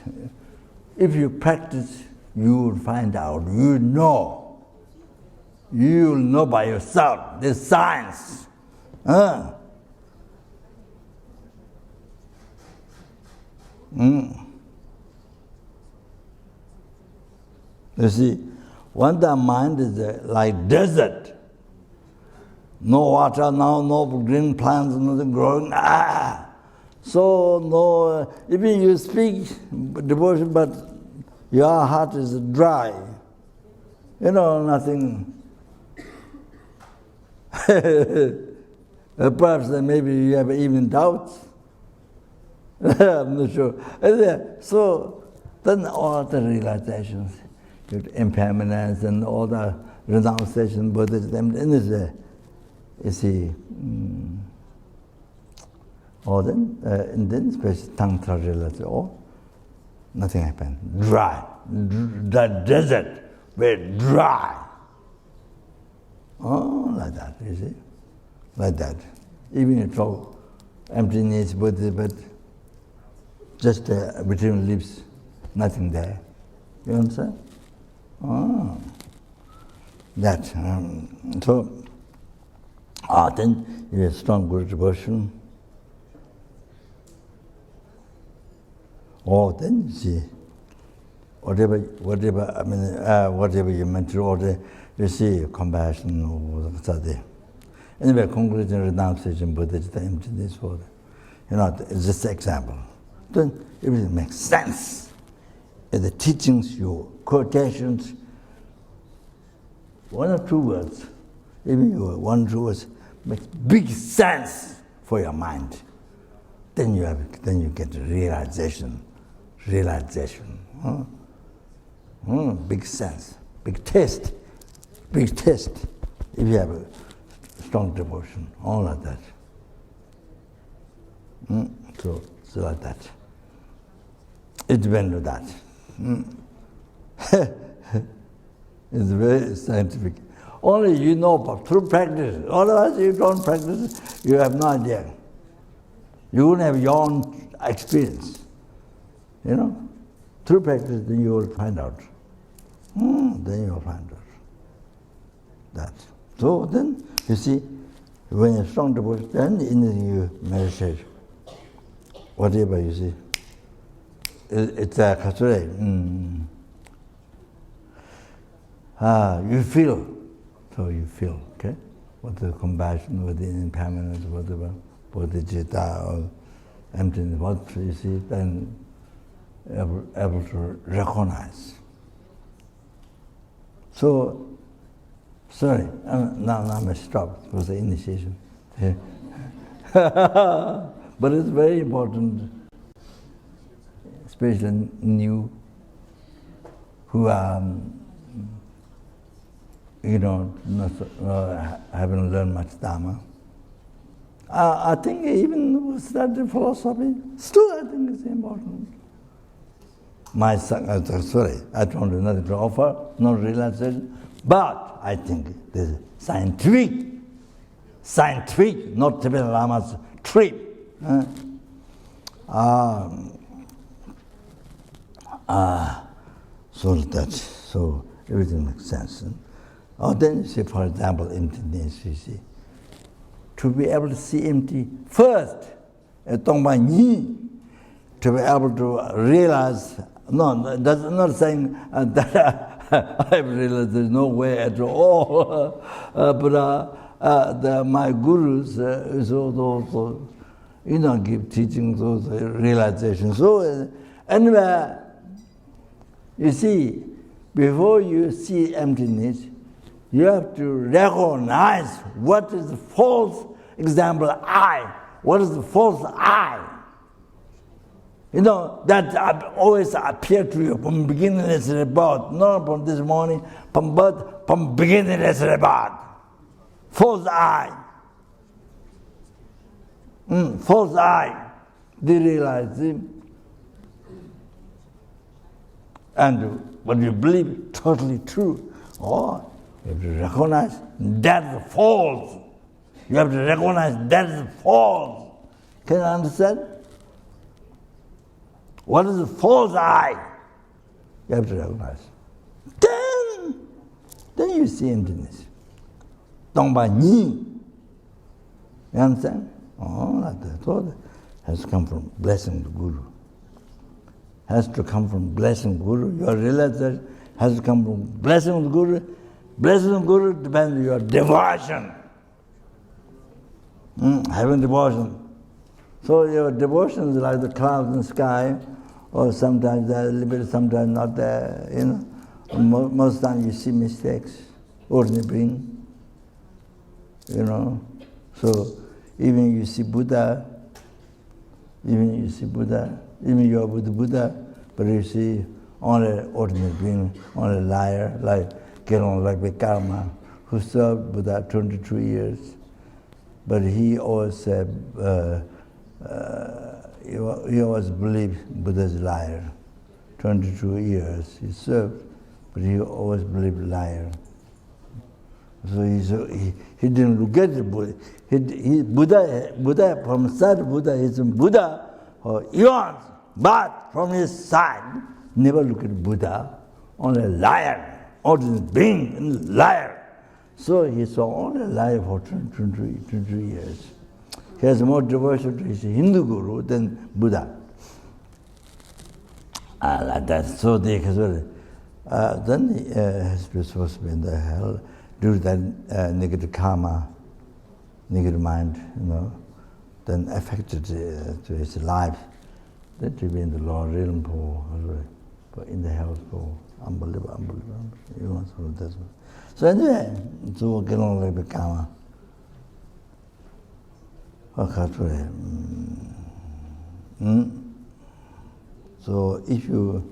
If you practice, you will find out. You know. You will know by yourself. This science. You see, when the mind is like desert, no water now, no green plants, nothing growing. So no, even you speak devotion, but your heart is dry. Nothing. Perhaps maybe you have even doubts. I'm not sure. So then all the realizations, impermanence and all the renunciation, Buddhism, you see, and then special tantra realization, nothing happened. Dry. The desert, very dry. Like that, you see? Like that. Even you talk emptiness, but just between lips, nothing there. You understand? That. Then you have strong Guru devotion. Then you see, whatever you meant to order, you see compassion or study. Anyway, conclusion, renunciation, Buddhist emptiness for it's just an example. Then everything makes sense. And the teachings, your quotations, one or two words, even your one or two words, makes big sense for your mind. Then you get realization. Big sense, big taste. If you have a strong devotion, all like that. So like that. It depends on that. It's very scientific. Only you know, but through practice. Otherwise, you don't practice, you have no idea. You won't have your own experience. Through practice, then you will find out. Then you will find out that. So then, you see, when you're strong devotion, then you meditate. Whatever you see. It's a kasure. You feel. So you feel, okay? What the compassion, what the impermanence, whatever, bodhicitta or emptiness, what you see, then able to recognize. So, sorry, now I must stop for the initiation. But it's very important, especially new who are haven't learned much Dharma. I think even study philosophy, still I think it's important. My son, sorry, I don't have nothing to offer, no realization, but I think this is scientific, not Tibetan Lama's trip. So everything makes sense. Then you see, for example, emptiness, you see. To be able to see empty first, to be able to realize, no, that's not saying that I've realized there's no way at all, but my gurus also, give teachings, those realizations. So anyway, you see, before you see emptiness, you have to recognize what is the false example I. What is the false I? That always appear to you from beginning as a about, not from this morning, but from beginning as a about. False I. False I. They realize it. And what you believe, totally true. You have to recognize that's false. You have to recognize that's false. Can you understand? What is the false I? You have to recognize. Then you see emptiness. Tongba Ni. You understand? That has to come from blessing the Guru. Has to come from blessing Guru. Your realization has to come from blessing the Guru. Blessing the Guru depends on your devotion. Having devotion. So your devotion is like the clouds in the sky, or sometimes they're a little bit, sometimes not there, Most times you see mistakes, ordinary being, So even you see Buddha, even you are with the Buddha, but you see only ordinary being, only liar, like Karma, who served Buddha 22 years. But he always said, he always believed Buddha's liar. 22 years he served, but he always believed liar. So he didn't look at the Buddha. Buddha from side Buddha is Buddha for eons, but from his side, never look at Buddha, only liar, ordinary being and liar. So he saw only liar for 22 years. He has more devotion to his Hindu guru than Buddha. Like that. So then he has been supposed to be in the hell due to that negative karma, negative mind, then affected to his life. Then to be in the lower realm for in the hell for unbelievable. So anyway, so get on like the karma. So if you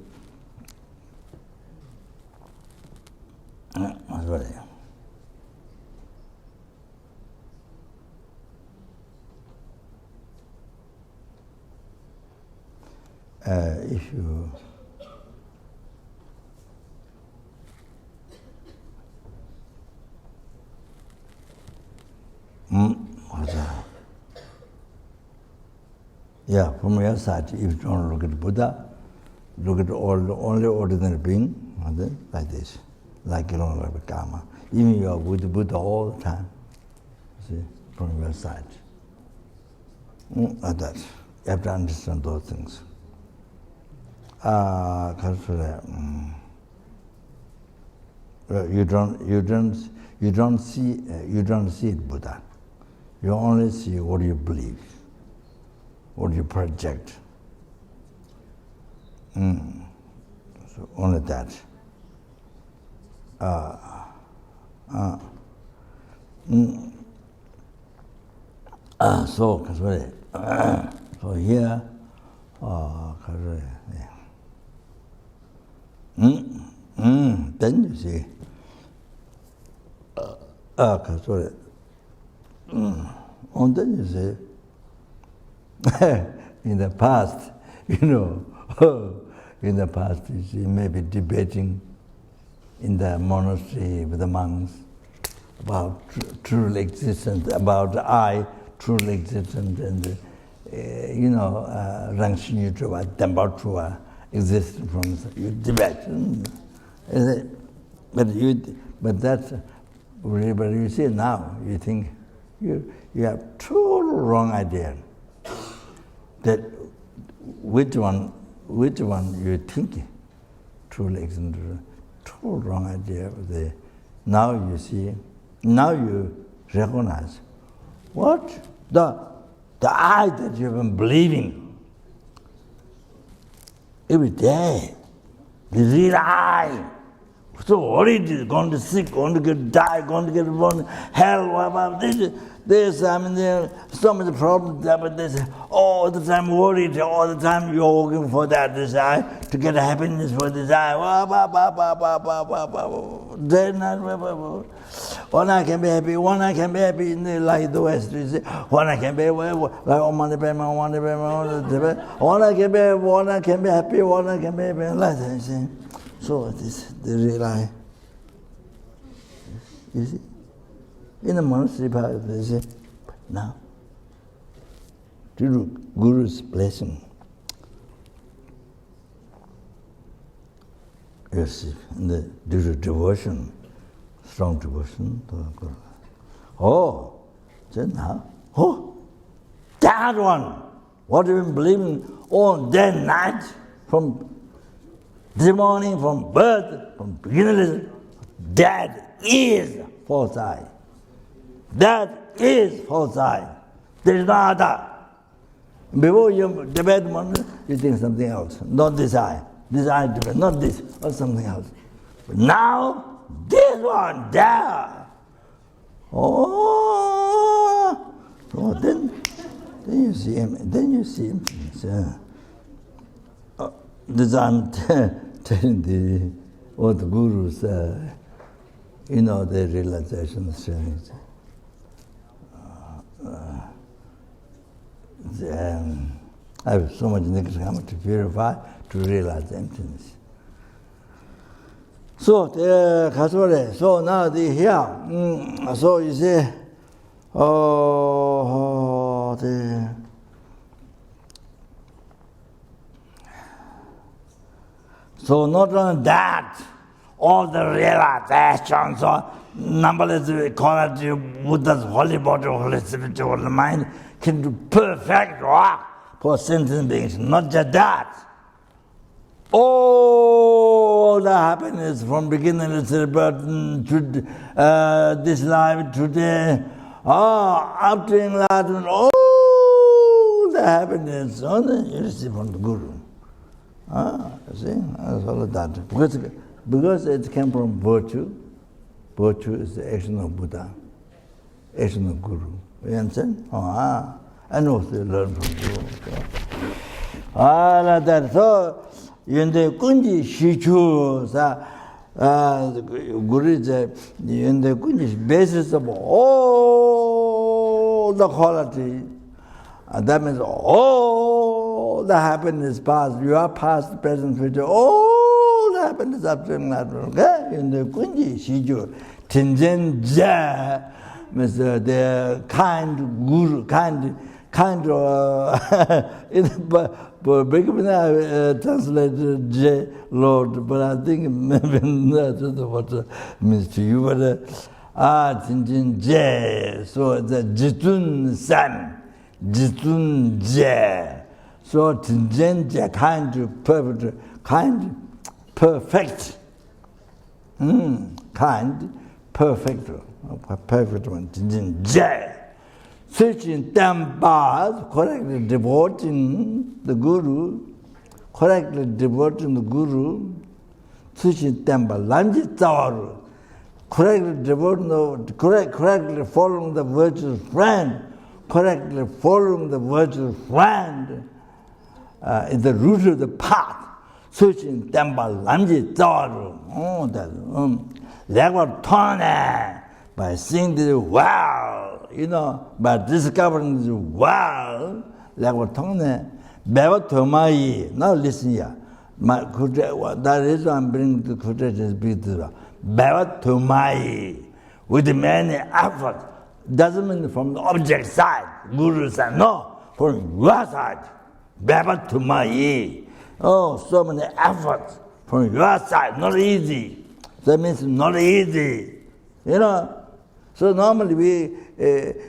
from your side, if you don't look at Buddha, look at only ordinary being, like this, like like karma. Even you are with Buddha all the time, see, from your side. Like that. You have to understand those things. You don't see it, Buddha. You only see what you believe, what you project. So only that. So here, then you see, Okay, sorry. And then you say, in the past, in the past, you see, maybe debating in the monastery with the monks about true existence, about I, truly existence, and Rangshin Yutrua, Dambatrua, existence from you debate. But that's, but you see now, you think you have total wrong idea that which one you think truly exists. Total wrong idea. Now you see, now you recognize what the I that you've been believing every day, the real I. So worried, going to sick, going to die, going to get born, hell, there's so many problems, but there's all the time worried, all the time you're working for that desire, to get happiness for desire. Then one I can be happy, one I can be happy in the, like the West, you see. One I can be like one I can be happy, one I can be happy, like that, you see. So this the real I. You see? In the monastery part, they say, now, due to Guru's blessing, you see, due to devotion, strong devotion to Guru. Oh, then now, that one, what you've been believing all day and night, from this morning, from birth, from beginning, that is false I. That is false I. There is no other. Before you debate one, you think something else. Not this I. This I debate, not this, or something else. But now, this one, there. So then you see him. Then you see him. This I'm telling what the Gurus, the realization strength. I have so much nikama to purify, to realize emptiness. So, so now here, so you say, so not only that, all the realizations, numberless quality Buddha's holy body, holy spiritual mind can do perfect work for sentient beings. Not just that. All the happiness from beginning to birth to this life today, up to enlightenment, all the happiness only you receive from the Guru. You see, that's all of that. Because it came from virtue. Virtue is the action of Buddha, action of Guru. You understand? And also you learn from Guru. Like that. So, in the Kunji Shichu, Guru is in the Kunji basis of all the quality. That means all the happiness past. You are past, present, future. All the happiness up to that. Okay? In the Kunji Shichu, Tinjen Ja means the kind Guru, kind of. But Brahmana translated J, Lord, but I think maybe that's what it means to you. But Tinjen J, so the Jitun San. Jitun Je. So Tinjen Je, kind, perfect, perfect one, Tinjen Je. Searching them bars, correctly devoting the Guru, searching them Lanji Tawaru, correctly following the virtuous friend, is the root of the path. Searching Temba Lamji Tawaru. That was Tone. by seeing this wow, by discovering this wow, like what Tone, Beva Tomai, now listen here. That is why I'm bringing the quotations Beva Tomai, with many effort. Doesn't mean from the object side, Guru side, no, from your side. Beva Tomai. Oh, so many efforts from your side, not easy. That means not easy, So normally we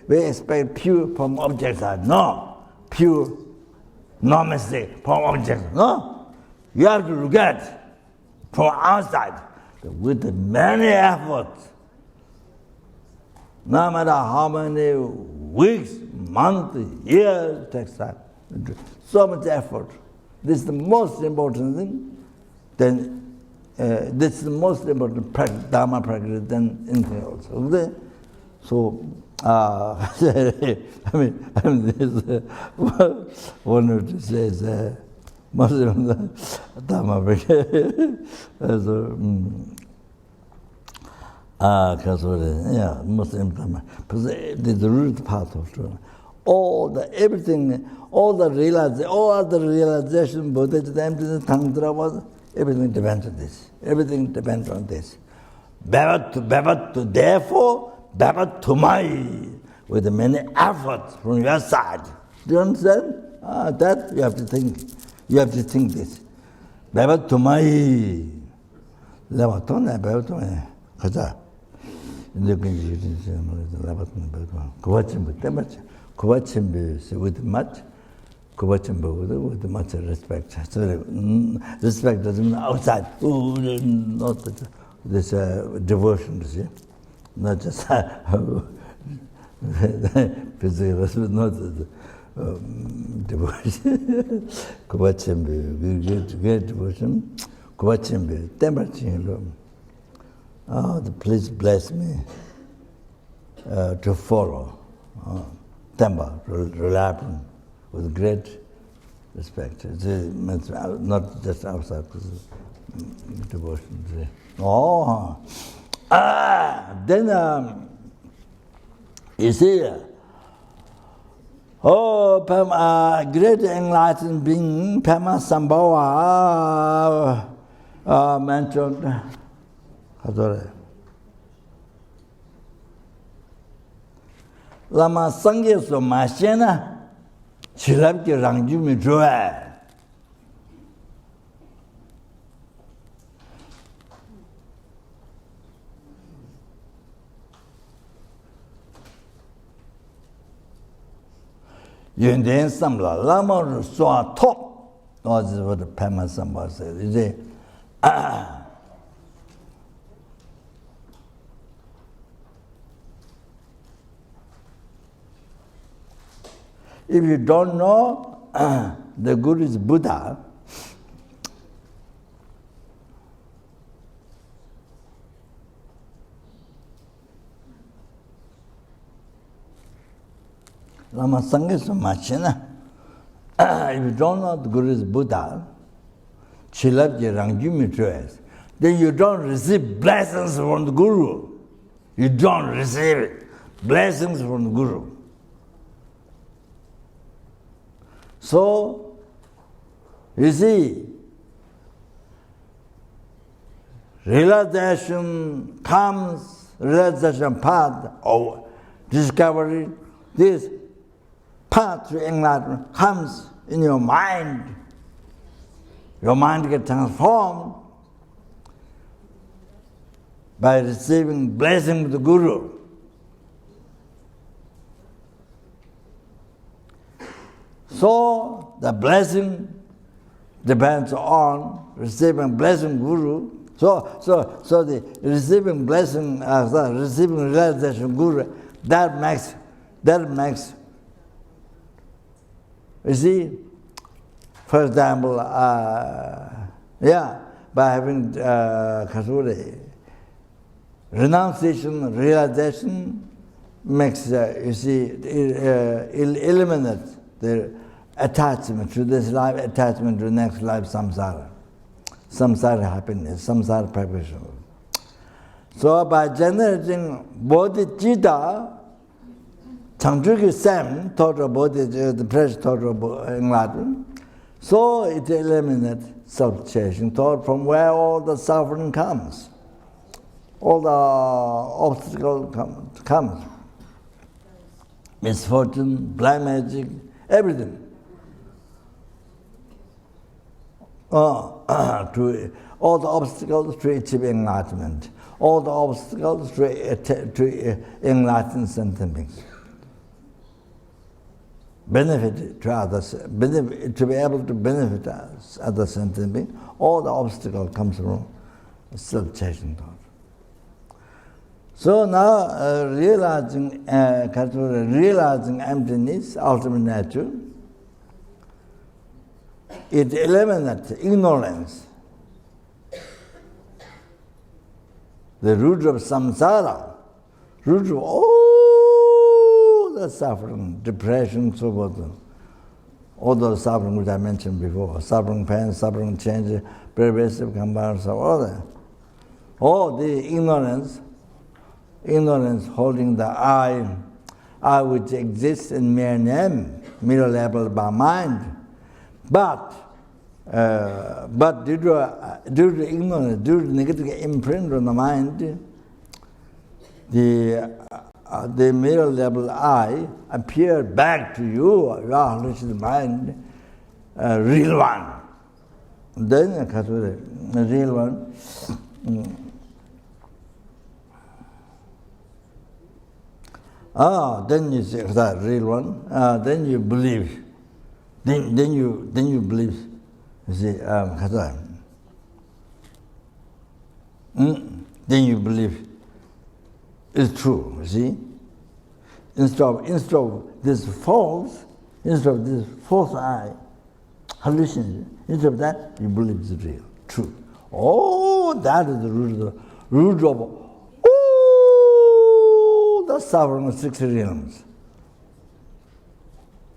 expect pure from object side. No, pure, no mistake from object. No, you have to look at from outside with many efforts. No matter how many weeks, months, years, takes time. So much effort. This is the most important thing. Then this is the most important Dharma practice than anything else. Okay? So, this one of to say is most of the Dharma practice. So, Muslim Dharma. Because the root part of it. All the realization, Buddha, Tantra was. Everything depends on this. Everything depends on this. Therefore, with many efforts from your side. Do you understand? That you have to think. You have to think this. Bevatumai. Levatona, Bevatumai. Kaza. With much. With much respect. So respect doesn't mean outside. Not this devotion, you see. Not just physical respect, not devotion. Great devotion. Oh, please bless me to follow. Temba, reliable. With great respect. It's not just outside devotion. Then you see, great enlightened being, Pema Sambhava, mentioned. Lama Sangye so Mashena. Chilab ke rangju mein jo hai. Yuen samla lama so top. No, this is what the Pema Samba says. You see, if you don't know the Guru is Buddha, Lama Sangye Sumachina, if you don't know the Guru is Buddha, Chilab Rangju Mitras, then you don't receive blessings from the Guru. You don't receive it. Blessings from the Guru. So, you see, realization comes, realization path of discovery, this path to enlightenment comes in your mind. Your mind gets transformed by receiving blessing of the Guru. So the blessing depends on receiving blessing Guru. So the receiving blessing, receiving realization Guru, that makes, you see, for example, by having renunciation, realization makes, you see, eliminates the attachment to this life, attachment to the next life, samsara. Samsara happiness, samsara preparation. So by generating bodhicitta, Changchuki Sam taught about the precious taught about enlightenment. So it eliminates self-chasing thought from where all the suffering comes. All the obstacles comes. Misfortune, black magic, everything. To all the obstacles to achieve enlightenment. All the obstacles to enlighten sentient beings. Benefit to others, to be able to benefit us, other sentient beings, all the obstacle comes from self-chasing thought. So now realizing emptiness, ultimate nature, it eliminates ignorance, the root of samsara, root of all the suffering, depression, so forth. All those suffering which I mentioned before, suffering pain, suffering change, pervasive comparison, all that. All the ignorance holding the I which exists in mere name, mere level by mind. But due to ignorance, due to negative imprint on the mind, the mirror level I appear back to you, your hallucinated mind, real one. Then the real one. Then you say that real one. Then you believe. Then you believe. You see, then you believe it's true. You see, instead of this false eye hallucination, instead of that you believe it's real, true. Oh, that is the root of all the suffering of 6 realms.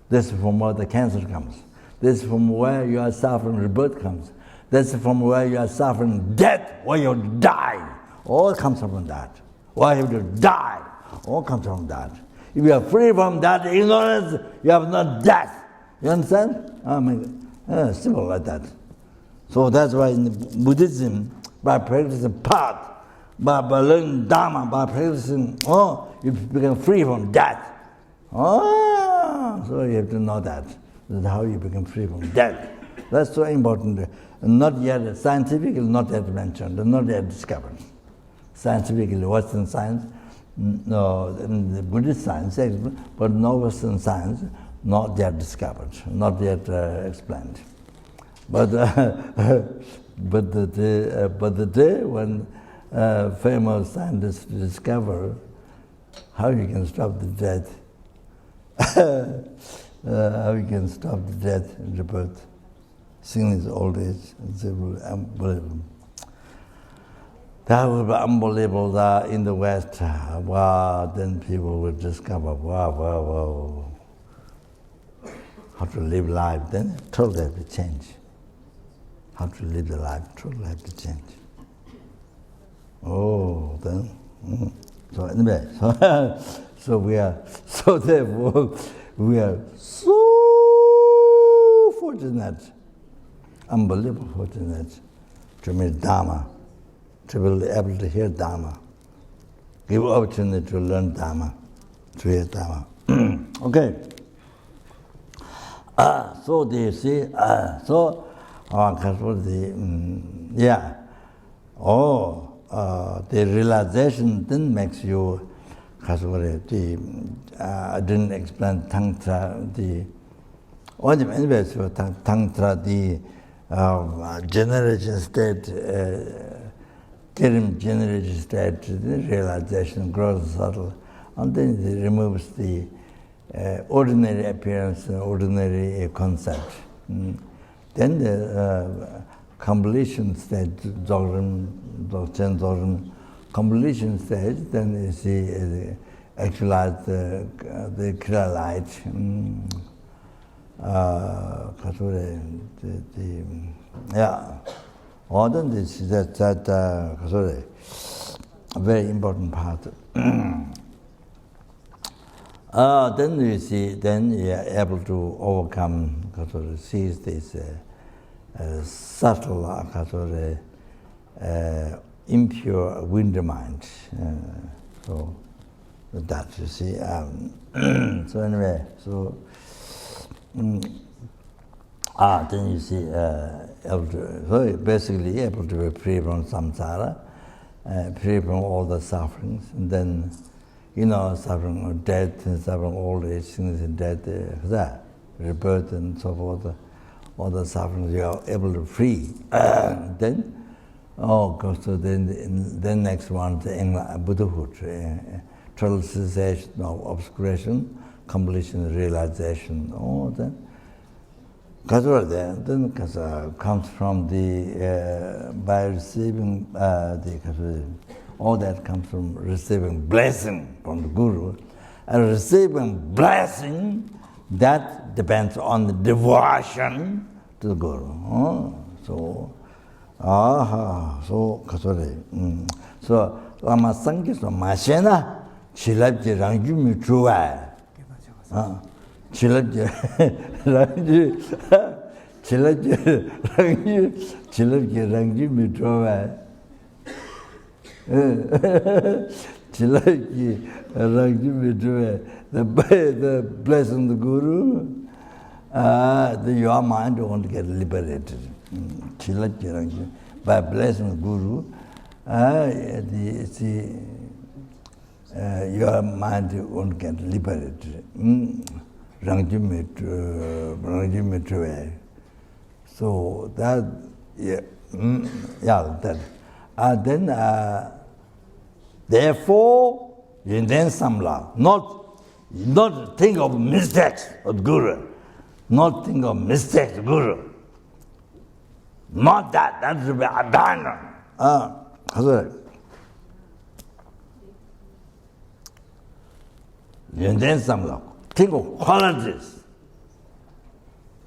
This is from where the cancer comes. This is from where you are suffering rebirth comes. This is from where you are suffering death, where you die. All comes from that. Why have you died? All comes from that. If you are free from that ignorance, you have no death. You understand? Simple like that. So that's why in Buddhism, by practicing path, by learning Dharma, by practicing, you become free from death. So you have to know that. That's how you become free from death. That's so important. Not yet, scientifically not yet mentioned, not yet discovered. Scientifically, Western science, no, the Buddhist science, but no Western science, not yet discovered, not yet explained. But the day when famous scientists discover how you can stop the death, how you can stop the death and rebirth, sickness, old age, it's unbelievable. That would be unbelievable that in the West, then people will discover, how to live life, then totally have to change. How to live the life, totally have to change. So anyway, so we are, so therefore, we are so fortunate, unbelievable fortunate to meet Dharma, to be able to hear Dharma, give opportunity to learn Dharma, to hear Dharma. Okay. So do you see? The realization then makes you. I didn't explain Tantra, Tantra, the generation state, generation state, the realization grows subtle, and then it removes the ordinary appearance, ordinary concept. Then the completion stage, completion stage, then you see actualize the clear light. Then this that a very important part. Then you see, then you are able to overcome, seize this subtle, impure wind mind. So that you see. So anyway, so then you see, able to, so basically able to be free from samsara, free from all the sufferings, and then, suffering of death, and suffering of old age, sickness and death, rebirth and so forth, all the sufferings you are able to free. Then, so then next one, the Buddhahood, total cessation of obscuration, completion, realization. Then then comes from the by receiving all that comes from receiving blessing from the Guru, and receiving blessing that depends on the devotion to the Guru. So Lama Sangye so Mashena Chilabji Rangju Mitruwa. Chilabji Rangju Mitruwa. Chilabji Rangju Mitruwa. The blessing of the Guru, your mind won't get liberated. By blessing the Guru, your mind won't get liberated. So that, then, therefore, you then samla, not think of mistakes of Guru, not think of mistakes of Guru. Not that should be abandoned. Then samla. Think of qualities.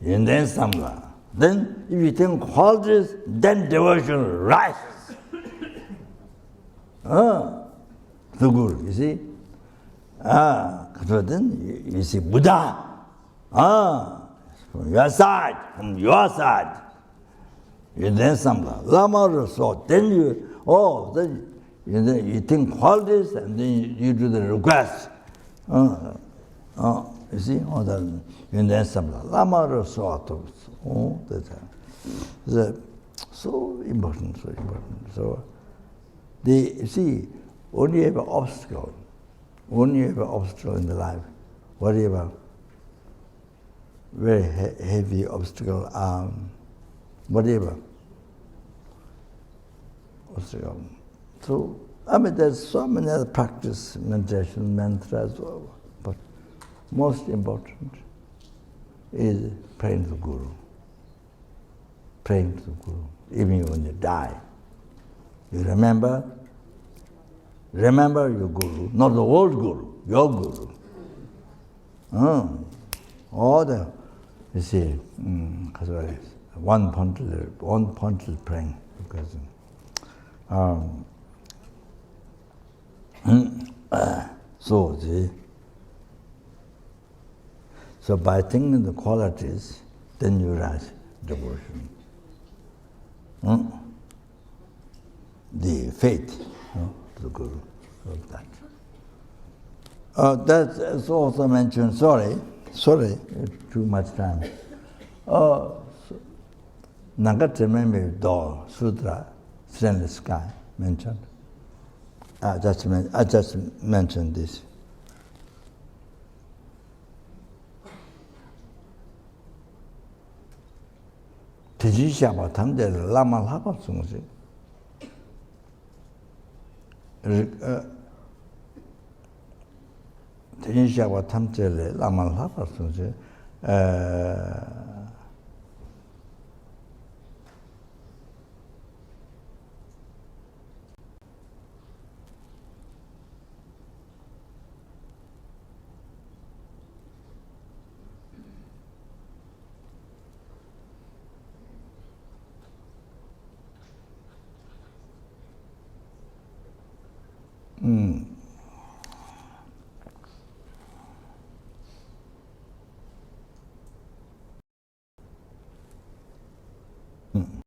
Then samla. Then if you think qualities, then devotion rises. The Guru, you see? So then you see Buddha. From your side. You then samla. Lama so then you think qualities and then you do the request. You see, you then samla. Lama so that's so important. So you see, when you have an obstacle, in the life, whatever very heavy obstacle, whatever obstacle. So, there's so many other practice, meditation, mantras, but most important is praying to the Guru. Praying to the Guru, even when you die. You remember your Guru, not the old Guru, your Guru. You see, one pointed praying, because so by thinking the qualities, then you rise devotion. The faith to the Guru of that. That's also mentioned, sorry, too much time. Nagatameme Do Sutra, Stainless Sky, mentioned. I just mentioned this. Tijishaba Tande Lama Lapa Sungsi. Tijishaba Tande Lama Lapa Sungsi. Mm. Mm.